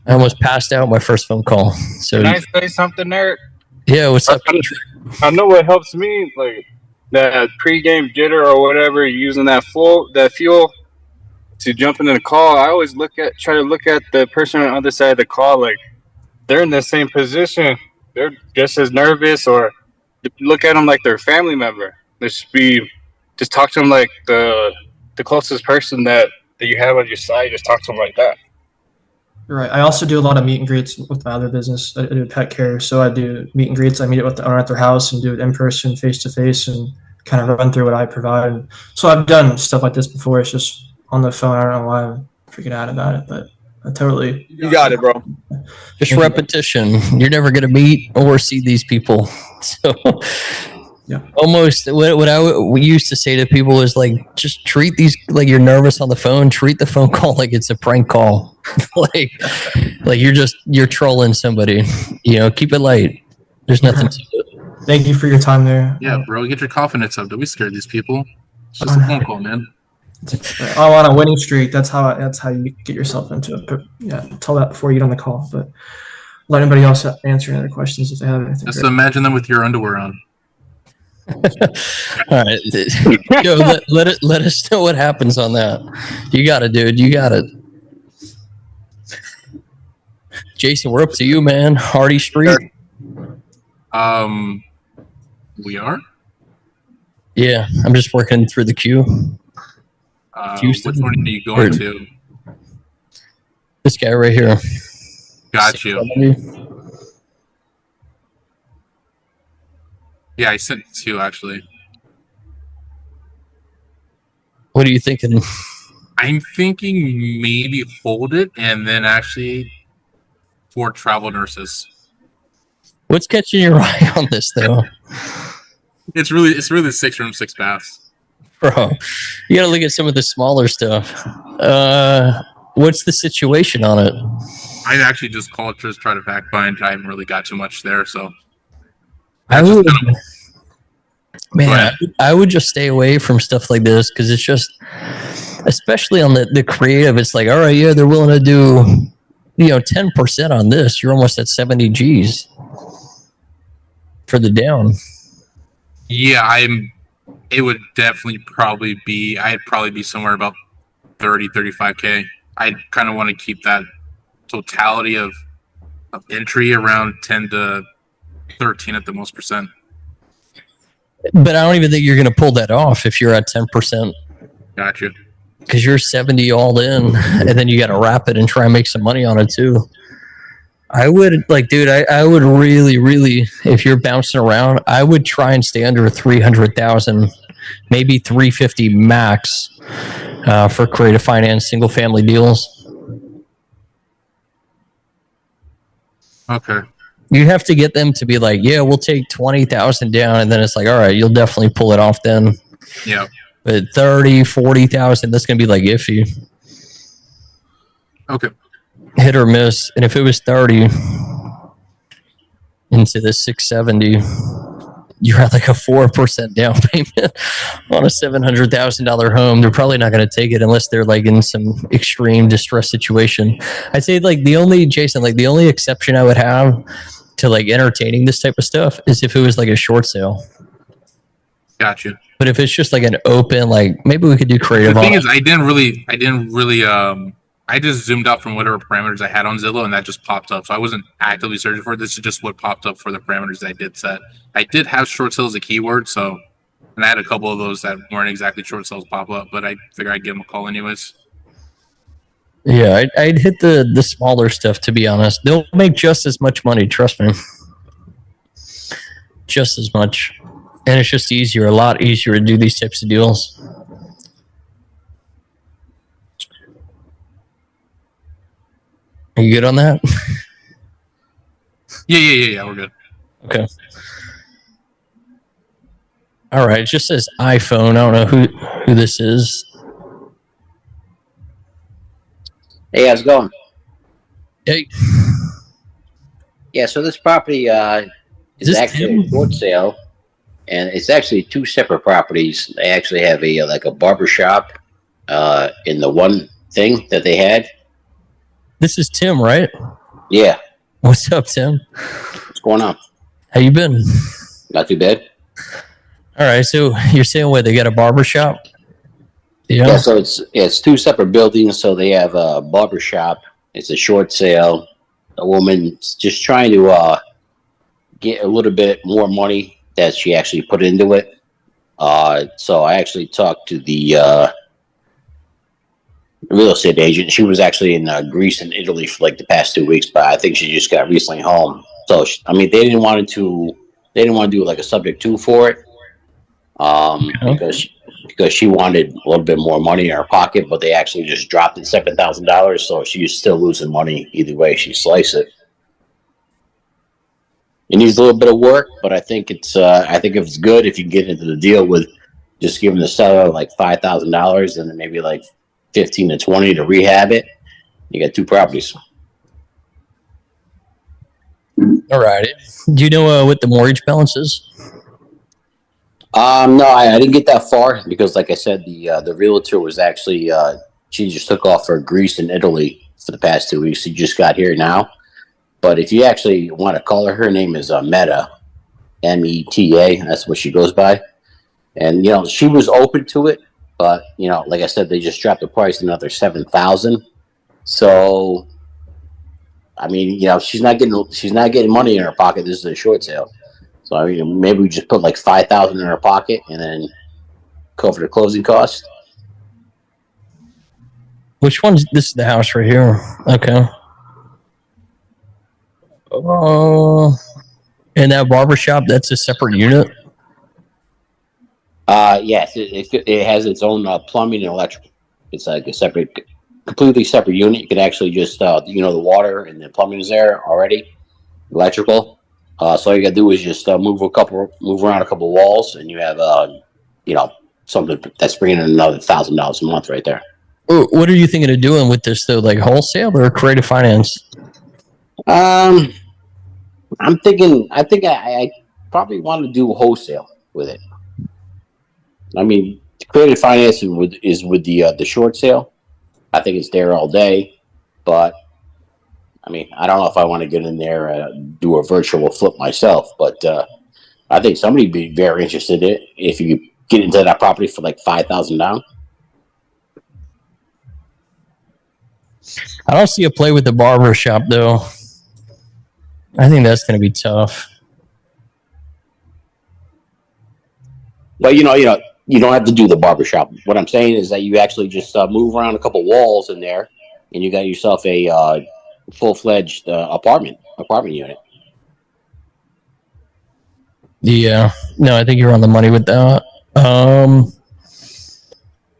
I almost passed out my first phone call. So can I say something, Eric? Yeah, what's up? I know what helps me, like that pregame jitter or whatever, using that fuel to jump into the call. I always try to look at the person on the other side of the call, like they're in the same position. They're just as nervous, or look at them like they're a family member. Just talk to them like the closest person that you have on your side. Just talk to them like that. Right. I also do a lot of meet and greets with my other business. I do pet care, so I do meet and greets. I meet it with the owner at their house and do it in person, face to face, and kind of run through what I provide. So I've done stuff like this before. It's just on the phone. I don't know why I'm freaking out about it, but I totally. You got it, bro. Just repetition. You're never gonna meet or see these people. So. Yeah. Almost what we used to say to people is like, just treat these like you're nervous on the phone. Treat the phone call like it's a prank call. like you're trolling somebody. Keep it light. There's nothing to it. Thank you for your time there. Yeah, bro, get your confidence up. Don't be scared of these people. It's just a phone call, man. I'm on a winning streak. That's how you get yourself into it. But yeah, tell that before you get on the call. But let anybody else answer any other questions if they have anything. Just imagine them with your underwear on. All right, Joe, let us know what happens on that. You got it, dude. You got it. Jason, we're up to you, man. Hardy Street. We are. Yeah, I'm just working through the queue. Which one are you going to? This guy right here. Got you. Yeah, I sent two actually. What are you thinking? I'm thinking maybe hold it and then actually for travel nurses. What's catching your eye on this though? It's really 6 room, 6 baths. Bro, you gotta look at some of the smaller stuff. What's the situation on it? I actually just called to try to fact find. I haven't really got too much there, so. I would just stay away from stuff like this because it's just, especially on the creative, it's like, all right, yeah, they're willing to do, 10% on this. You're almost at 70 G's for the down. Yeah, it would definitely I'd probably be somewhere about 30, 35K. I kind of want to keep that totality of entry around 10 to 13 at the most percent. But I don't even think you're going to pull that off if you're at 10%. Gotcha. Because you're 70 all in, and then you got to wrap it and try and make some money on it too. I would I would really, really, if you're bouncing around, I would try and stay under 300,000, maybe 350 max for creative finance, single family deals. Okay. You have to get them to be like, yeah, we'll take 20,000 down, and then it's like, all right, you'll definitely pull it off then. Yeah. But 30, 40,000, that's gonna be like iffy. Okay. Hit or miss, and if it was 30 into the 670, you're at like a 4% down payment on a $700,000 home. They're probably not going to take it unless they're like in some extreme distress situation. I'd say like the only exception I would have to like entertaining this type of stuff is if it was like a short sale. Got you. But if it's just like an open, like maybe we could do creative. The thing is, I didn't really. I just zoomed out from whatever parameters I had on Zillow, and that just popped up. So I wasn't actively searching for it. This is just what popped up for the parameters I did set. I did have short sales as a keyword, so, and I had a couple of those that weren't exactly short sales pop up, but I figured I'd give them a call anyways. Yeah, I'd hit the smaller stuff, to be honest. They'll make just as much money, trust me. Just as much. And it's just easier, a lot easier to do these types of deals. Are you good on that? Yeah, we're good. Okay. All right, it just says iPhone. I don't know who this is. Hey, how's it going? Hey. Yeah, so this property is actually a short sale, and it's actually two separate properties. They actually have a barber shop in the one thing that they had. This is Tim, right? Yeah. What's up, Tim? What's going on? How you been? Not too bad. All right, so you're saying what, they got a barber shop? Yeah, so it's two separate buildings. So they have a barber shop. It's a short sale. A woman's just trying to get a little bit more money that she actually put into it. So I actually talked to the real estate agent. She was actually in Greece and Italy for like the past 2 weeks, but I think she just got recently home. So I mean, they didn't want to do like a subject to for it, because she wanted a little bit more money in her pocket, but they actually just dropped it $7,000. So she's still losing money either way she slices it. It needs a little bit of work, but I think if it's good, if you get into the deal with just giving the seller like $5,000 and then maybe like 15 to 20 to rehab it, you got two properties. All right. Do you know what the mortgage balance is? No, I didn't get that far because, like I said, the realtor was actually she just took off for Greece and Italy for the past 2 weeks. She just got here now. But if you actually want to call her, her name is Meta, M-E-T-A. That's what she goes by. And she was open to it, but like I said, they just dropped the price another $7,000. So, I mean, she's not getting money in her pocket. This is a short sale. So I mean, maybe we just put like $5,000 in her pocket and then cover the closing costs. Which one's this? Is the house right here? Okay. And that barbershop, that's a separate unit? Yes, it has its own plumbing and electrical. It's like a completely separate unit. You can actually just, the water and the plumbing is there already, electrical. So all you gotta do is just move around a couple walls, and you have, something that's bringing in another $1,000 a month right there. What are you thinking of doing with this though? Like wholesale or creative finance? I think I probably want to do wholesale with it. I mean, creative finance is with the short sale. I think it's there all day, but I mean, I don't know if I want to get in there and do a virtual flip myself, but I think somebody would be very interested in it if you get into that property for like $5,000 down. I don't see a play with the barber shop though. I think that's going to be tough. But you don't have to do the barbershop. What I'm saying is that you actually just move around a couple walls in there, and you got yourself a full-fledged apartment unit. Yeah. No, I think you're on the money with that. All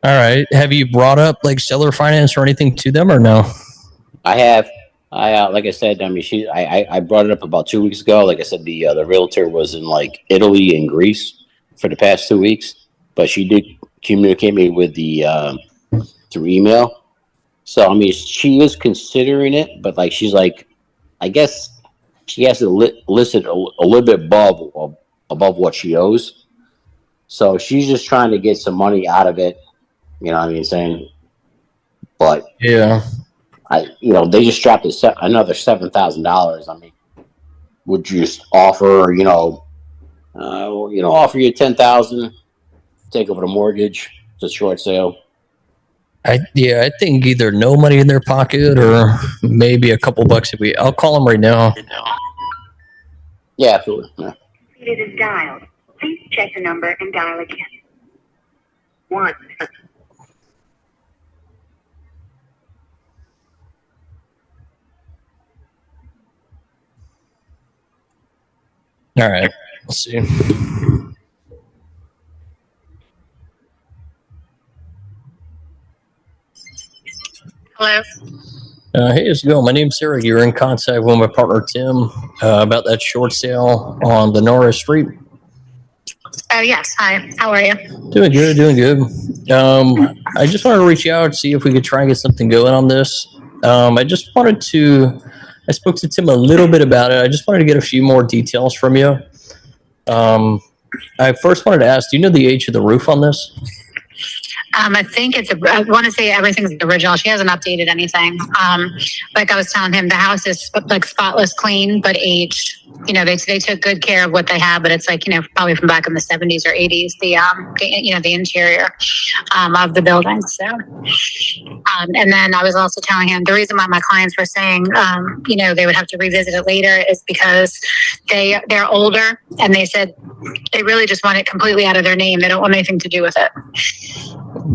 right. Have you brought up like seller finance or anything to them or no? I have. Like I said, I mean, I brought it up about 2 weeks ago. Like I said, the realtor was in like Italy and Greece for the past 2 weeks, but she did communicate me with through email. So I mean, she is considering it, but like she's like, I guess she has to list it a little bit above above what she owes. So she's just trying to get some money out of it. You know what I mean? Saying, but yeah, they just strapped another $7,000. I mean, would you just offer, offer you $10,000, take over the mortgage? It's a short sale. I think either no money in their pocket or maybe a couple bucks if we. I'll call them right now. Yeah, absolutely. Yeah. It is dialed. Please check the number and dial again. 1. All right. Let's see. Hello. Hey, how's it going? My name's Sarah. You're in contact with my partner Tim about that short sale on the Norris Street. Oh yes. Hi. How are you? Doing good. I just wanted to reach out and see if we could try and get something going on this. I spoke to Tim a little bit about it. I just wanted to get a few more details from you. I first wanted to ask, do you know the age of the roof on this? I think I want to say everything's original. She hasn't updated anything. Like I was telling him, the house is like spotless clean, but aged. They took good care of what they have, but it's like, probably from back in the 70s or 80s, the interior of the building. So, and then I was also telling him the reason why my clients were saying, they would have to revisit it later is because they're older, and they said they really just want it completely out of their name. They don't want anything to do with it.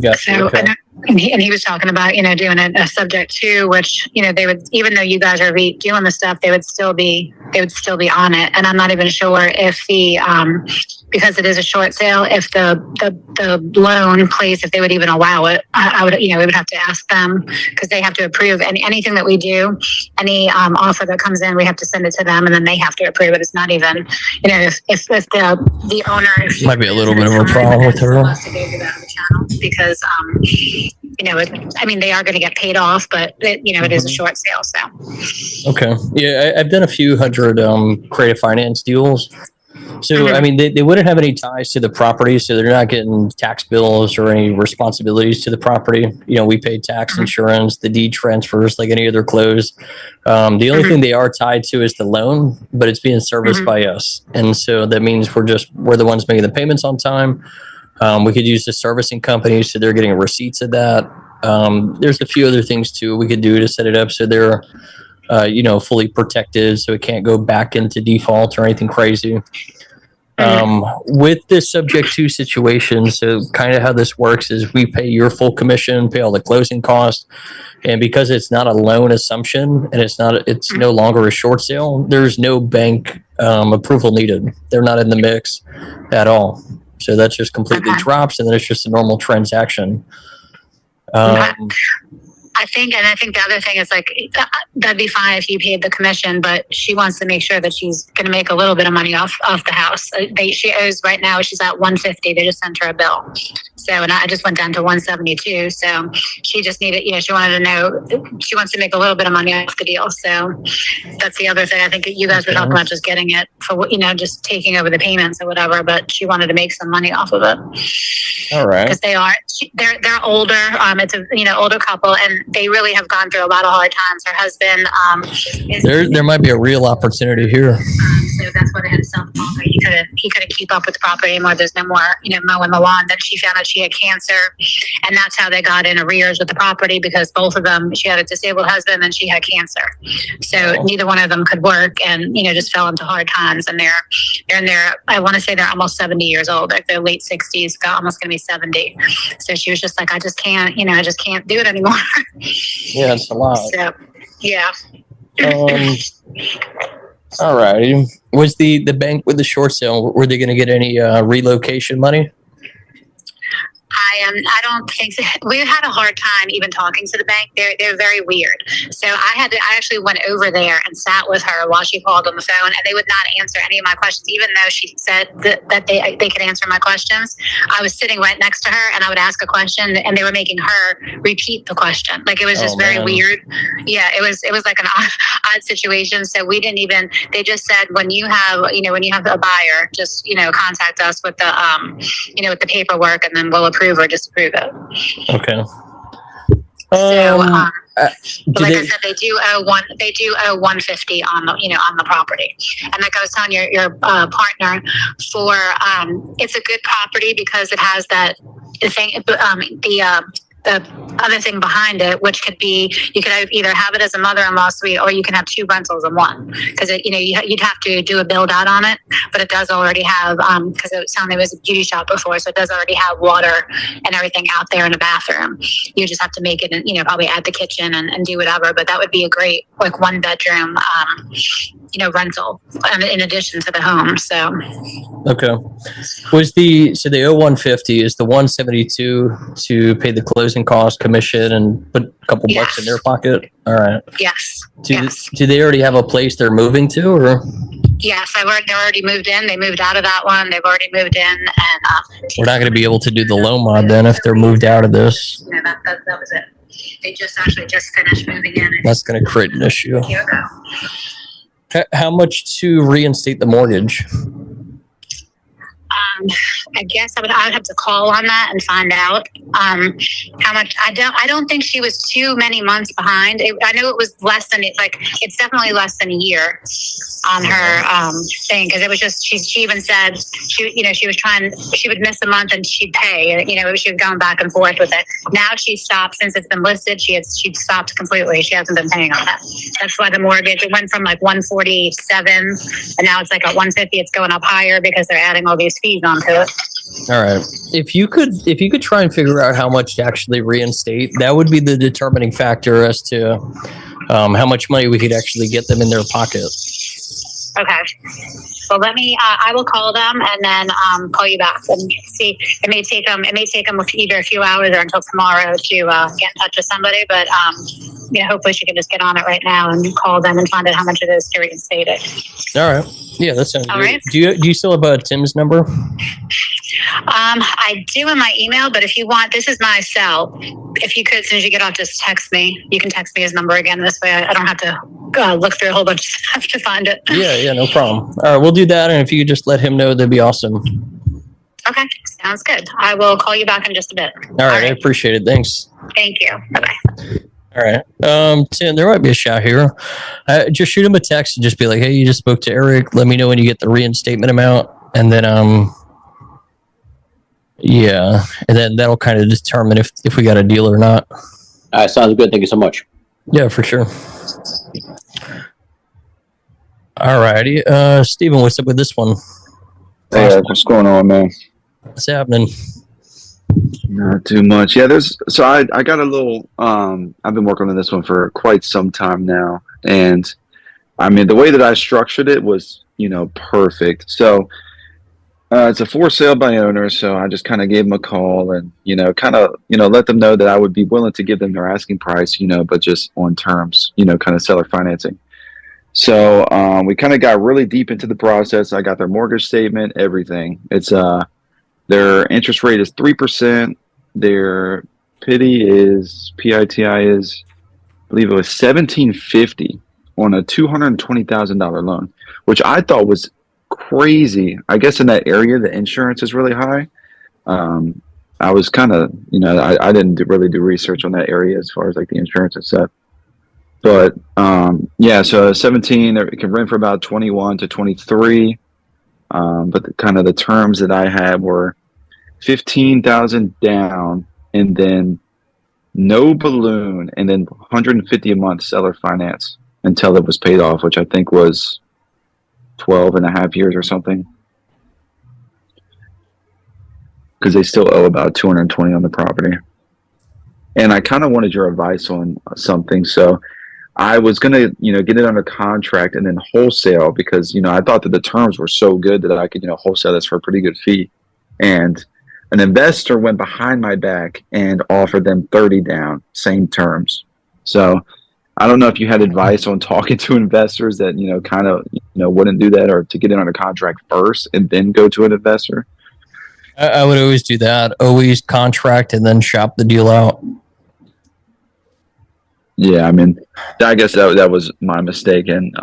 Gotcha. So, Okay. and he was talking about, doing a subject too, which, they would, even though you guys are doing the stuff, they would still be on it. And I'm not even sure if because it is a short sale, if the loan place, if they would even allow it. I would, we would have to ask them, because they have to approve anything that we do, any offer that comes in, we have to send it to them, and then they have to approve it. It's not even, if the owner Might be a little bit of a problem with her. Because they are going to get paid off, but it is a short sale. So Okay. Yeah, I've done a few hundred creative finance deals. So, Mhm. they wouldn't have any ties to the property, so they're not getting tax bills or any responsibilities to the property. We pay tax, insurance, the deed transfers, like any other close. The only thing they are tied to is the loan, but it's being serviced by us. And so that means we're the ones making the payments on time. We could use the servicing company, so they're getting receipts of that. There's a few other things too we could do to set it up so they're, fully protected, so it can't go back into default or anything crazy. With this subject to situation, so kind of how this works is we pay your full commission, pay all the closing costs, and because it's not a loan assumption and it's no longer a short sale, there's no bank approval needed. They're not in the mix at all. So that just completely drops, and then it's just a normal transaction. I think the other thing is like, that'd be fine if you paid the commission, but she wants to make sure that she's going to make a little bit of money off the house. She owes right now, she's at 150. They just sent her a bill. So, and I just went down to 172. So she just needed, she wanted to know, she wants to make a little bit of money off the deal. So that's the other thing. I think you guys were talking about just getting it for, just taking over the payments or whatever, but she wanted to make some money off of it. All right. Because they're older. It's a, older couple, and they really have gone through a lot of hard times. Her husband, There might be a real opportunity here. so that's why they had to sell the property. He couldn't keep up with the property anymore. There's no more, mowing the lawn. Then she found out she had cancer, and that's how they got in arrears with the property, because both of them, she had a disabled husband and she had cancer. So neither one of them could work, and just fell into hard times. And they're in their, I want to say they're almost 70 years old. Like they're late 60s, almost going to be 70. So she was just like, I just can't do it anymore. Yeah, it's a lot. So, yeah. All right. Was the bank with the short sale, were they going to get any relocation money? I don't think so. We had a hard time even talking to the bank. They're very weird. So I actually went over there and sat with her while she called on the phone, and they would not answer any of my questions, even though she said that they could answer my questions. I was sitting right next to her, and I would ask a question, and they were making her repeat the question. Like, it was just very weird. Yeah, it was like an odd situation. So we didn't even. They just said, when you have a buyer, just contact us with the with the paperwork, and then we'll approve or disapprove it. Okay. So, but like I said, they do owe 150 on the property. And like I was telling your partner, for it's a good property because it has that thing, the other thing behind it, which could be, you could either have it as a mother-in-law suite, or you can have two rentals in one, because you'd have to do a build out on it, but it does already have, because it sounded it was a beauty shop before, so it does already have water and everything out there in a bathroom. You just have to make it, probably add the kitchen and do whatever, but that would be a great, like, one bedroom, rental in addition to the home. So okay, so the 150 is the 172 to pay the closing cost, commission, and put a couple bucks in their pocket? All right. Yes. Do they already have a place they're moving to, or? Yes, they're already moved in. They moved out of that one. They've already moved in, and We're not going to be able to do the low mod then if they're moved out of this. that was it. They just finished moving in. That's going to create an issue. A year ago. How much to reinstate the mortgage? I guess I would have to call on that and find out how much. I don't think she was too many months behind. I know it was less than, it's definitely less than a year on her thing, because it was just, she even said she would miss a month and she'd pay. She was going back and forth with it. Now she stopped, since it's been listed. She'd stopped completely. She hasn't been paying on that. That's why the mortgage, it went from like 147 and now it's like at 150. It's going up higher because they're adding all these fees onto it. All right. If you could try and figure out how much to actually reinstate, that would be the determining factor as to how much money we could actually get them in their pocket. Okay. So let me. I will call them and then call you back and see. It may take them either a few hours or until tomorrow to get in touch with somebody. But hopefully she can just get on it right now and call them and find out how much it is to reinstate it. All right. Yeah, that sounds all good. right. Do you still have Tim's number? I do in my email, but if you want, this is my cell. If you could, as soon as you get off, just text me. You can text me his number again. This way I don't have to look through a whole bunch of stuff to find it. Yeah, no problem. All right, we'll do that. And if you could just let him know, that'd be awesome. Okay, sounds good. I will call you back in just a bit. All right. I appreciate it. Thanks. Thank you. Bye-bye. All right. Tim, there might be a shot here. Just shoot him a text and just be like, hey, you just spoke to Eric. Let me know when you get the reinstatement amount. And then, yeah. And then that'll kind of determine if we got a deal or not. All right. Sounds good. Thank you so much. Yeah, for sure. All righty. Steven, what's up with this one? Hey, Eric, what's going on, man? What's happening? Not too much. Yeah, I got a little, I've been working on this one for quite some time now. And I mean, the way that I structured it was, perfect. So it's a for sale by owner. So I just kind of gave them a call and, let them know that I would be willing to give them their asking price, but just on terms, kind of seller financing. So we kind of got really deep into the process. I got their mortgage statement, everything. It's, their interest rate is 3%. Their PITI is, I believe it was $1,750 on a $220,000 loan, which I thought was crazy. I guess in that area, the insurance is really high. I was kind of, I didn't really do research on that area as far as like the insurance and stuff. But yeah, so 17, it can rent for about 21 to 23. But the terms that I had were $15,000 down, and then no balloon, and then $150 a month seller finance until it was paid off, which I think was 12 and a half years or something. Because they still owe about $220 on the property. And I kind of wanted your advice on something, so I was gonna, get it under contract and then wholesale, because I thought that the terms were so good that I could, wholesale this for a pretty good fee. And An investor went behind my back and offered them 30 down, same terms. So I don't know if you had advice on talking to investors that, kind of, wouldn't do that, or to get in on a contract first and then go to an investor. I would always do that. Always contract and then shop the deal out. Yeah, I mean, I guess that was my mistake. And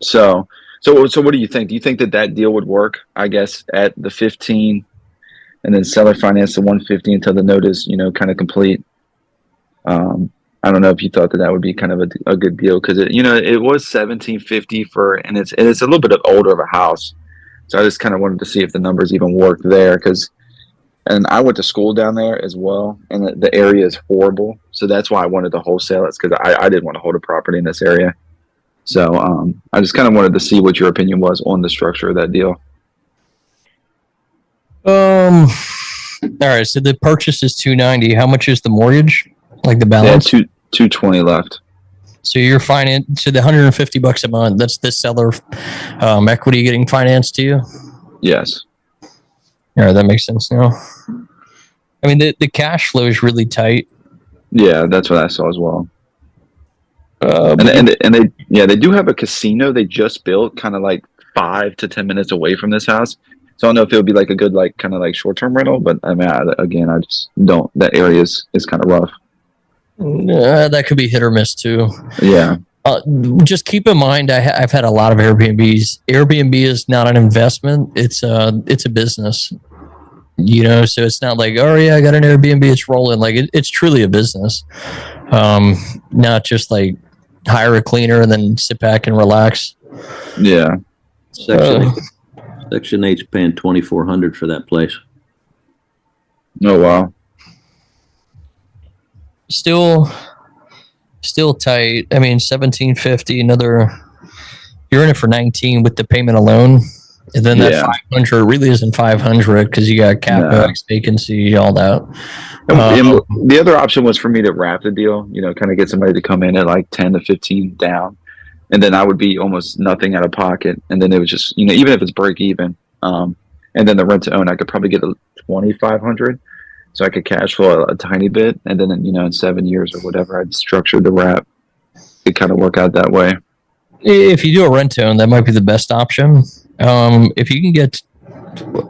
so what do you think? Do you think that deal would work? I guess at the 15, and then seller finance the 150 until the note is kind of complete. I don't know if you thought that would be kind of a good deal, because it was 1750 and it's a little bit older of a house. So I just kind of wanted to see if the numbers even worked there, and I went to school down there as well, and the area is horrible. So that's why I wanted to wholesale it, because I didn't want to hold a property in this area. So I just kind of wanted to see what your opinion was on the structure of that deal. All right. So the purchase is $290. How much is the mortgage? Like the balance? Yeah, $220 left. So you're so the $150 a month, that's the seller equity getting financed to you? Yes. All right, that makes sense now. I mean, the cash flow is really tight. Yeah, that's what I saw as well. They do have a casino they just built, kind of like 5 to 10 minutes away from this house. So I don't know if it would be like a good kind of short-term rental, but I mean, I just don't. That area is kind of rough. That could be hit or miss too. Yeah. Just keep in mind, I've had a lot of Airbnbs. Airbnb is not an investment; it's a business. So it's not like, oh yeah, I got an Airbnb, it's rolling. Like it's truly a business, not just like hire a cleaner and then sit back and relax. Yeah. Section 8's paying $2,400 for that place. Oh wow. Still tight. I mean, 1750. You're in it for 19 with the payment alone, and then that 500 really isn't 500 because you got CapEx, vacancy, all that. The other option was for me to wrap the deal. Kind of get somebody to come in at like 10 to 15 down, and then I would be almost nothing out of pocket, and then it was just even if it's break even, and then the rent to own, I could probably get a 2,500. So I could cash flow a tiny bit, and then in 7 years or whatever, I'd structure the wrap. It kind of work out that way. If you do a rent to own, that might be the best option. If you can get,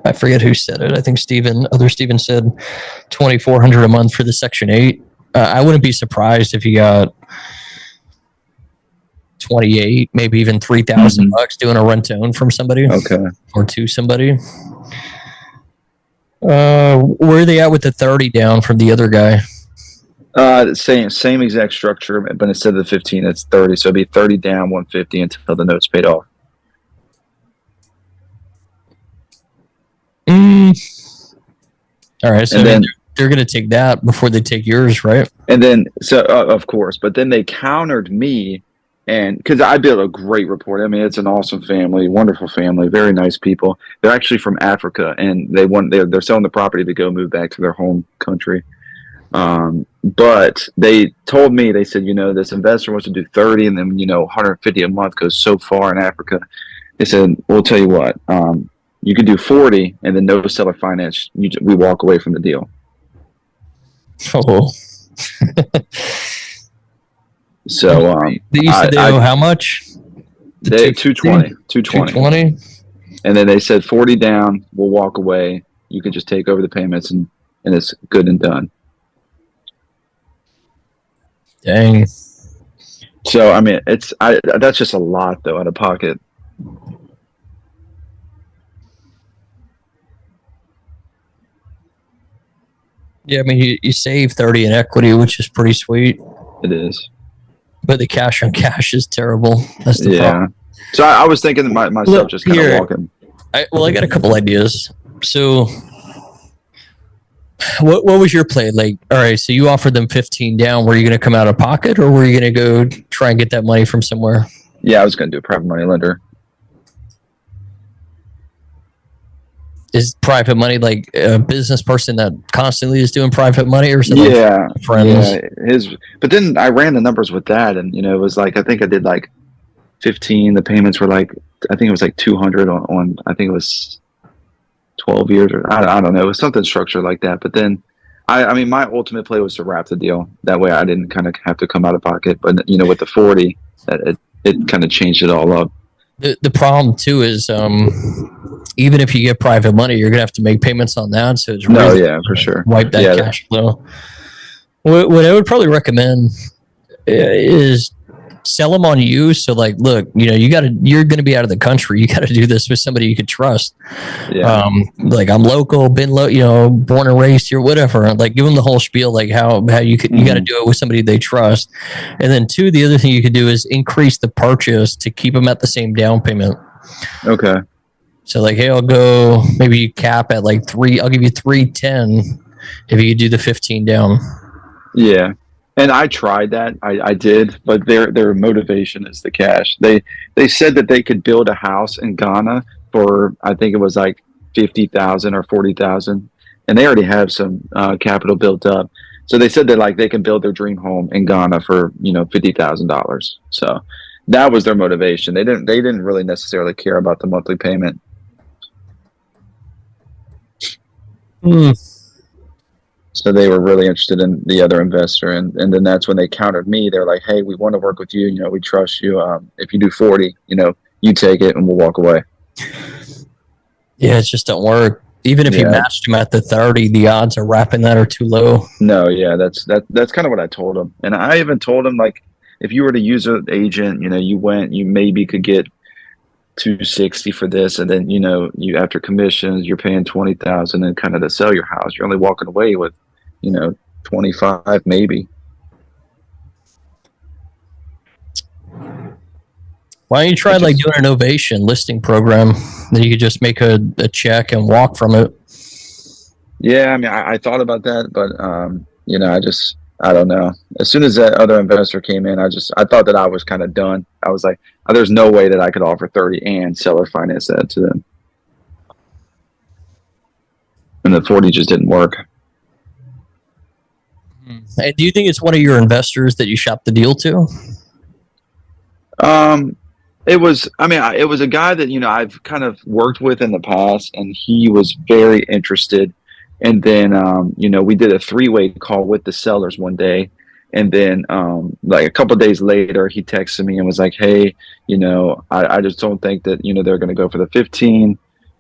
I forget who said it. I think Steven said $2,400 a month for the Section 8. I wouldn't be surprised if you got 28, maybe even $3,000 doing a rent to own from somebody. Okay. Or to somebody. Where are they at with the 30 down from the other guy? Same exact structure, but instead of the 15, it's 30. So it'd be 30 down, 150 until the note's paid off. All right, so then they're going to take that before they take yours, right? And then, of course, but then they countered me, and because I built a great report. I mean, it's an awesome family, wonderful family, very nice people. They're actually from Africa, and they're selling the property to go move back to their home country. But they told me, they said, this investor wants to do 30, and then 150 a month goes so far in Africa. They said, we'll tell you what, you can do 40, and then no seller finance. We walk away from the deal. Oh. So you said they owe how much? They 220. And then they said 40 down, we'll walk away. You can just take over the payments, and it's good and done. Dang. So I mean, that's just a lot though, out of pocket. Yeah, I mean, you save 30 in equity, which is pretty sweet. It is. But the cash on cash is terrible. That's the problem. So I was thinking myself, just kind of walking. I got a couple ideas. So what was your play? Like, all right, so you offered them 15 down. Were you going to come out of pocket, or were you going to go try and get that money from somewhere? Yeah, I was going to do a private money lender. Is private money like a business person that constantly is doing private money, or something? Yeah, like friends? Yeah, but then I ran the numbers with that, and it was like, I think I did like 15. The payments were like, I think it was like 200 on I think it was 12 years, or I don't know. It was something structured like that. But then, I mean, my ultimate play was to wrap the deal. That way I didn't kind of have to come out of pocket. But, you know, with the 40, it kind of changed it all up. The problem too is even if you get private money, you're gonna have to make payments on that. So it's No, really yeah, for sure. wipe that Yeah. cash flow. What I would probably recommend is sell them on you. So like, look, you know, you're going to be out of the country. You got to do this with somebody you can trust. Yeah. Like I'm local, born and raised here, whatever. Like give them the whole spiel, like how you got to do it with somebody they trust. And then two, the other thing you could do is increase the purchase to keep them at the same down payment. Okay. So like, hey, I'll go, maybe you cap at like I'll give you 310 if you do the 15 down. Yeah. And I tried that. I did, but their motivation is the cash. They said that they could build a house in Ghana for, I think it was like 50,000 or 40,000, and they already have some capital built up. So they said that like they can build their dream home in Ghana for, you know, $50,000. So that was their motivation. They didn't really necessarily care about the monthly payment. So they were really interested in the other investor, and then that's when they countered me. They're like, "Hey, we want to work with you. You know, we trust you. If you do 40, you know, you take it, and we'll walk away." Yeah, it just don't work. Even if you matched them at the 30, the odds of wrapping that are too low. No, yeah, that's kind of what I told them, and I even told them like, if you were to use an agent, you know, you maybe could get 260 for this, and then you know, you after commissions, you're paying 20,000, and kind of to sell your house, you're only walking away with, you know, 25 maybe. Why don't you try like doing an ovation listing program that you could just make a check and walk from it? Yeah, I mean, I thought about that, but you know, I don't know. As soon as that other investor came in, I thought that I was kind of done. I was like, oh, there's no way that I could offer 30 and seller finance that to them. And the 40 just didn't work. And do you think it's one of your investors that you shopped the deal to? It was a guy that, you know, I've kind of worked with in the past, and he was very interested. And then, you know, we did a 3-way call with the sellers one day. And then, like a couple of days later, he texted me and was like, "Hey, you know, I just don't think that, you know, they're going to go for the 15.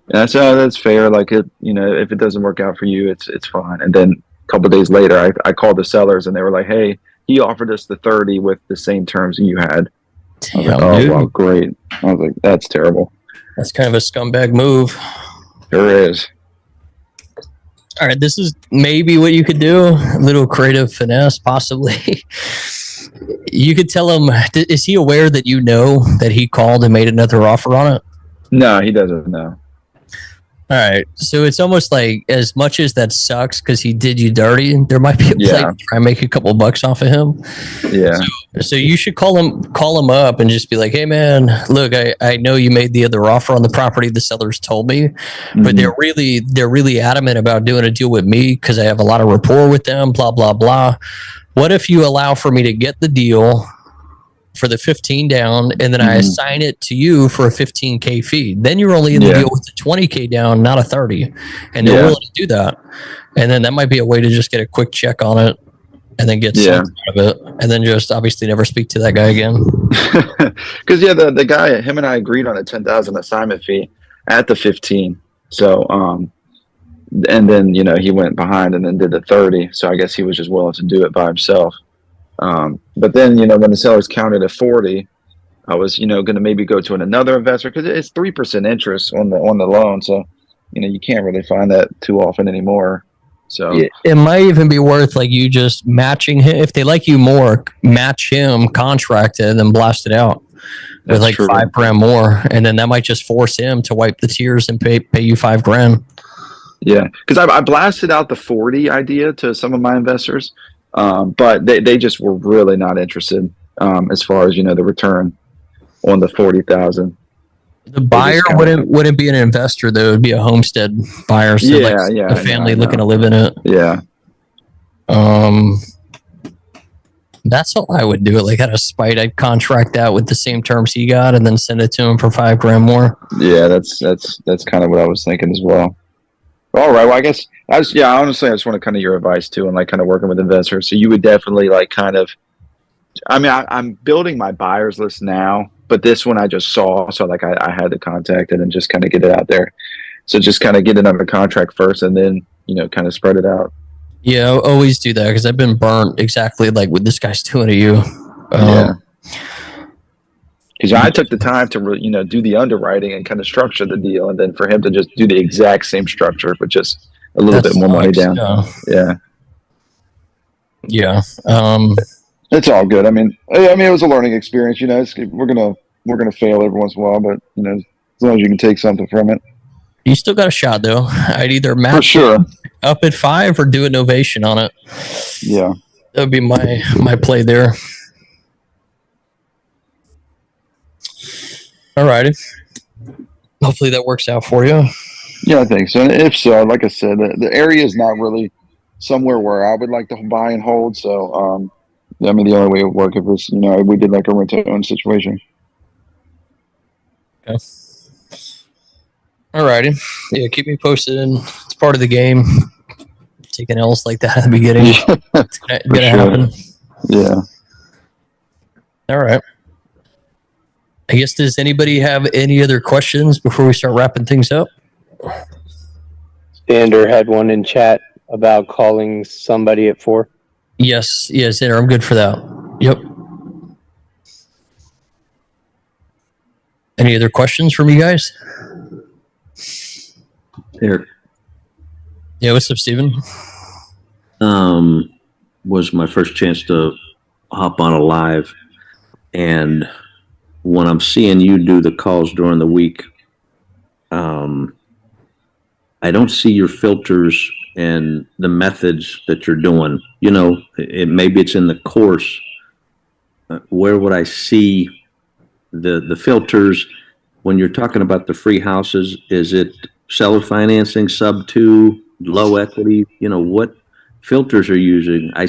And I said, "Oh, that's fair. Like, you know, if it doesn't work out for you, it's fine." And then a couple of days later, I called the sellers, and they were like, "Hey, he offered us the 30 with the same terms you had." I was like, "Oh, wow, great." I was like, "That's terrible." That's kind of a scumbag move. Sure is. All right, this is maybe what you could do. A little creative finesse, possibly. You could tell him, is he aware that you know that he called and made another offer on it? No, he doesn't know. All right, so it's almost like, as much as that sucks because he did you dirty, there might be a play to try and make a couple bucks off of him. Yeah. So you should call him up and just be like, "Hey man, look, I know you made the other offer on the property the sellers told me, but they're really adamant about doing a deal with me because I have a lot of rapport with them, blah blah blah. What if you allow for me to get the deal for the 15 down, and then I assign it to you for a 15K fee? Then you're only in the deal with the 20K down, not a 30, and they're willing to do that. And then that might be a way to just get a quick check on it, and then get something out of it, and then just obviously never speak to that guy again." Because the guy, him and I agreed on a 10,000 assignment fee at the 15. So and then, you know, he went behind and then did the 30. So I guess he was just willing to do it by himself. But then, you know, when the sellers counted at 40, I was, you know, going to maybe go to another investor because it's 3% interest on the loan. So, you know, you can't really find that too often anymore. So it might even be worth like you just matching him. If they like you more, match him, contract it, and then blast it out with like true. $5,000 more. And then that might just force him to wipe the tears and pay you $5,000. Yeah. Because I blasted out the 40 idea to some of my investors. But they just were really not interested as far as, you know, the return on the 40,000. The buyer wouldn't be an investor though; it would be a homestead buyer. So a family looking to live in it. Yeah. That's how I would do it. Like out of spite, I'd contract that with the same terms he got, and then send it to him for $5,000 more. Yeah, that's kind of what I was thinking as well. All right. Well, I guess honestly, I just want to kind of your advice too, and like kind of working with investors. So you would definitely like kind of, I mean, I'm building my buyers list now, but this one I just saw, so like I had to contact it and just kind of get it out there. So just kind of get it under contract first, and then kind of spread it out. Yeah, I always do that because I've been burnt exactly like what this guy's doing to you. Yeah. Because I took the time to do the underwriting and kind of structure the deal, and then for him to just do the exact same structure, but just a little bit more money down. Yeah. It's all good. I mean, it was a learning experience. We're gonna fail every once in a while, but as long as you can take something from it. You still got a shot though. I'd either For match sure. up at 5 or do an ovation on it. Yeah. That would be my play there. All righty. Hopefully that works out for you. Yeah, I think so. And if so, like I said, the area is not really somewhere where I would like to buy and hold. So, I mean, the only way it would work if it was, we did like a rent-to-own situation. Okay. All righty. Yeah, keep me posted. It's part of the game. Taking L's like that at the beginning. It's gonna happen. Yeah. All right. I guess, does anybody have any other questions before we start wrapping things up? Sander had one in chat about calling somebody at 4. Yes, Sander, I'm good for that. Yep. Any other questions from you guys? Here. Yeah, what's up, Steven? Was my first chance to hop on a live, and when I'm seeing you do the calls during the week, I don't see your filters and the methods that you're doing. Maybe it's in the course. Where would I see the filters when you're talking about the free houses? Is it seller financing, sub 2, low equity? What filters are you using? I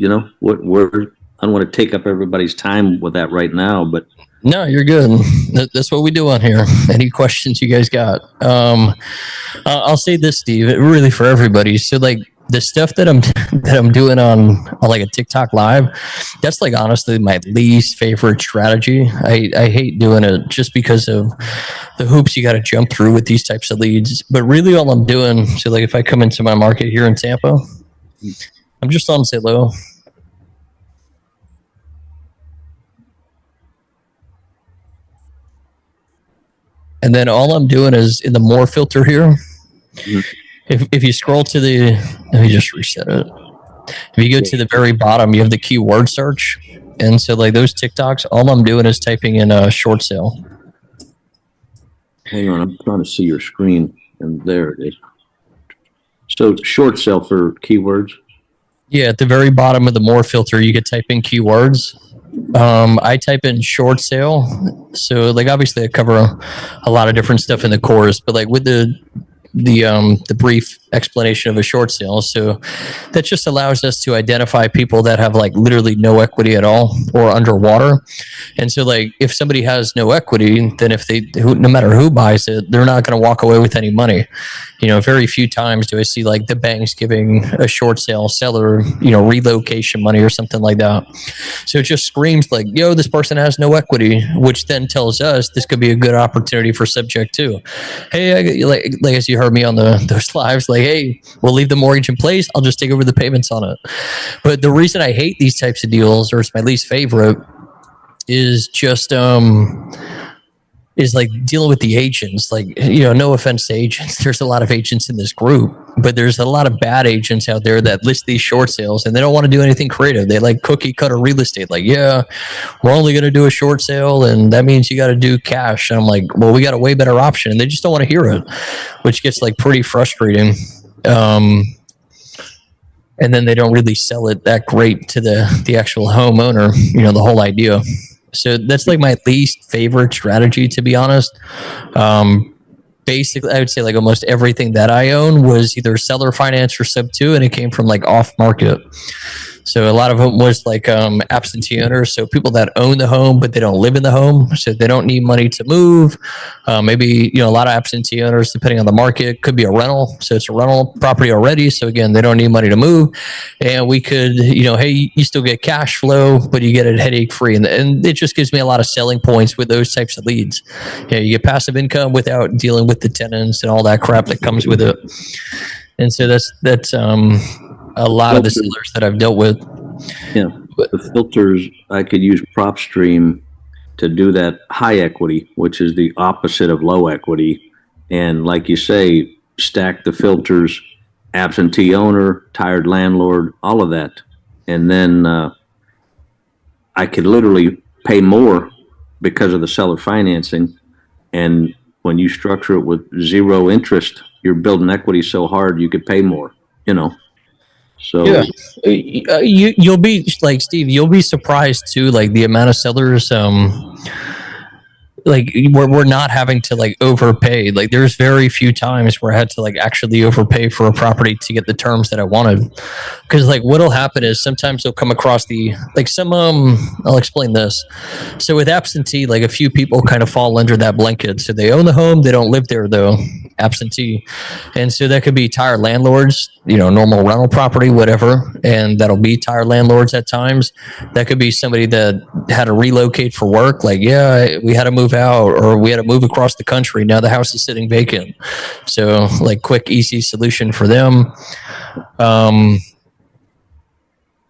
don't want to take up everybody's time with that right now, but no, you're good. That's what we do on here. Any questions you guys got? I'll say this, Steve, really for everybody. So like the stuff that I'm doing on like a TikTok live, that's like honestly my least favorite strategy. I hate doing it just because of the hoops you got to jump through with these types of leads. But really all I'm doing, so like if I come into my market here in Tampa, I'm just on Zillow. And then all I'm doing is in the more filter here. Mm-hmm. If you scroll to let me just reset it. If you go to the very bottom, you have the keyword search. And so like those TikToks, all I'm doing is typing in a short sale. Hang on, I'm trying to see your screen, and there it is. So short sale for keywords? Yeah, at the very bottom of the more filter, you could type in keywords. I type in short sale. So like obviously I cover a lot of different stuff in the course, but like with the brief explanation of a short sale. So that just allows us to identify people that have like literally no equity at all or underwater. And so like if somebody has no equity, then no matter who buys it, they're not going to walk away with any money. Very few times do I see like the banks giving a short sale seller, relocation money or something like that. So it just screams like, yo, this person has no equity, which then tells us this could be a good opportunity for subject to. Hey, like as you heard me on those lives, like, hey, we'll leave the mortgage in place. I'll just take over the payments on it. But the reason I hate these types of deals, or it's my least favorite, is just is like dealing with the agents. Like, no offense to agents, there's a lot of agents in this group, but there's a lot of bad agents out there that list these short sales and they don't want to do anything creative. They like cookie cutter real estate. Like, yeah, we're only going to do a short sale and that means you got to do cash. And I'm like, well, we got a way better option. And they just don't want to hear it, which gets like pretty frustrating. And then they don't really sell it that great to the actual homeowner, the whole idea. So that's like my least favorite strategy, to be honest. Basically, I would say like almost everything that I own was either seller finance or sub 2, and it came from like off market. So a lot of them was like absentee owners, so people that own the home but they don't live in the home, so they don't need money to move. Maybe a lot of absentee owners, depending on the market, could be a rental, so it's a rental property already. So again, they don't need money to move, and we could, hey, you still get cash flow, but you get it headache free, and it just gives me a lot of selling points with those types of leads. You get passive income without dealing with the tenants and all that crap that comes with it. And so that's a lot of the sellers that I've dealt with. Yeah, the filters, I could use PropStream to do that high equity, which is the opposite of low equity. And like you say, stack the filters, absentee owner, tired landlord, all of that. And then I could literally pay more because of the seller financing. And when you structure it with zero interest, you're building equity so hard you could pay more, So yeah, you'll be like, Steve, you'll be surprised too, like the amount of sellers like we're not having to like overpay. Like there's very few times where I had to like actually overpay for a property to get the terms that I wanted. Because like what'll happen is sometimes they'll come across I'll explain this. So with absentee, like a few people kind of fall under that blanket. So they own the home, they don't live there though, absentee. And so that could be tired landlords, normal rental property, whatever. And that'll be tired landlords at times. That could be somebody that had to relocate for work. Like, yeah, we had to move out, or we had to move across the country. Now the house is sitting vacant. So like quick, easy solution for them.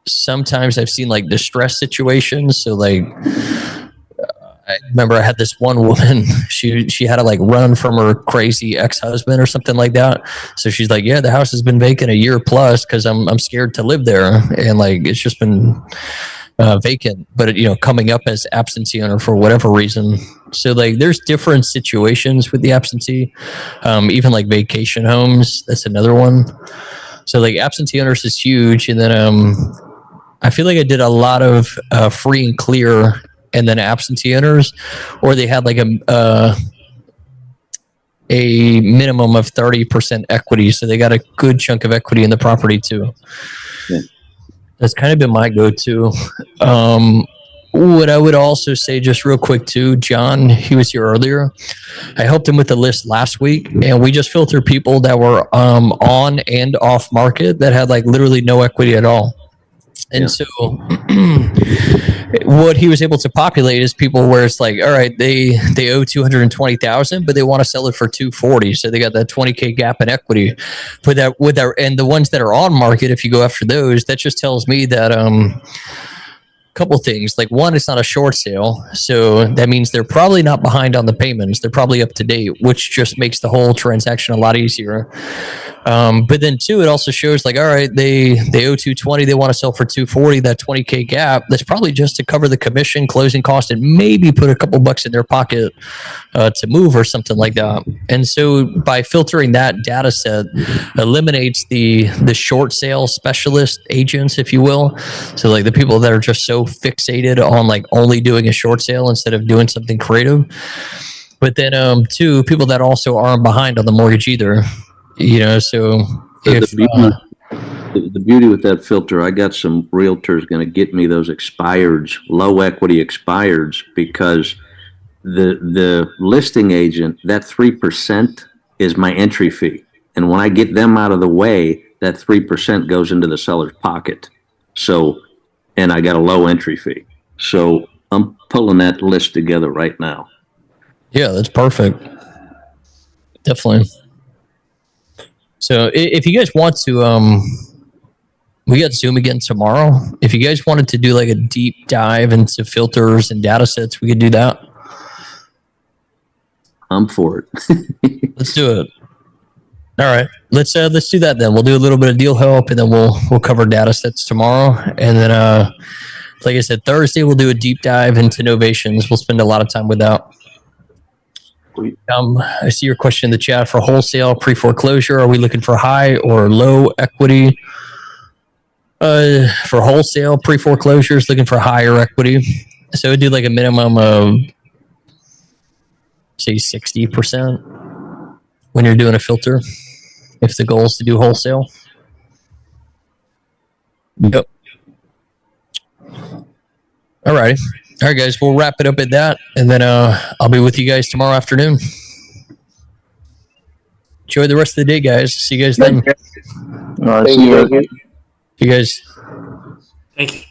Sometimes I've seen like distress situations. So like, I remember I had this one woman, she had to like run from her crazy ex-husband or something like that. So she's like, yeah, the house has been vacant a year plus because I'm scared to live there. And like, it's just been vacant, but coming up as absentee owner for whatever reason. So like there's different situations with the absentee, even like vacation homes. That's another one. So like absentee owners is huge. And then I feel like I did a lot of free and clear, and then absentee owners, or they had like a minimum of 30% equity. So they got a good chunk of equity in the property too. Yeah. That's kind of been my go-to. What I would also say just real quick too, John, he was here earlier. I helped him with the list last week, and we just filtered people that were on and off market that had like literally no equity at all. And so what he was able to populate is people where it's like, all right, they owe 220,000, but they want to sell it for 240. So they got that 20K gap in equity. But and the ones that are on market, if you go after those, that just tells me that couple things. Like one, it's not a short sale, so that means they're probably not behind on the payments. They're probably up to date, which just makes the whole transaction a lot easier. But then two, it also shows like, all right, they owe 220, they want to sell for 240. That 20K gap, that's probably just to cover the commission, closing cost, and maybe put a couple bucks in their pocket to move or something like that. And so by filtering that data set, eliminates the short sale specialist agents, if you will. So like the people that are just so fixated on like only doing a short sale instead of doing something creative. But then two, people that also aren't behind on the mortgage either. So if the beauty with that filter, I got some realtors going to get me those expireds, low equity expireds, because the listing agent, that 3% is my entry fee. And when I get them out of the way, that 3% goes into the seller's pocket. So, and I got a low entry fee. So I'm pulling that list together right now. Yeah, that's perfect. Definitely. So if you guys want to, we got Zoom again tomorrow. If you guys wanted to do like a deep dive into filters and data sets, we could do that. I'm for it. Let's do it. All right, let's do that then. We'll do a little bit of deal help, and then we'll cover data sets tomorrow, and then like I said, Thursday we'll do a deep dive into novations. We'll spend a lot of time with that. I see your question in the chat for wholesale pre-foreclosure. Are we looking for high or low equity? For wholesale pre-foreclosures, looking for higher equity. So it'd do like a minimum of say 60% when you're doing a filter, if the goal is to do wholesale. Yep. All right, guys. We'll wrap it up at that, and then I'll be with you guys tomorrow afternoon. Enjoy the rest of the day, guys. See you guys then. All right, see you. You guys. Thank you.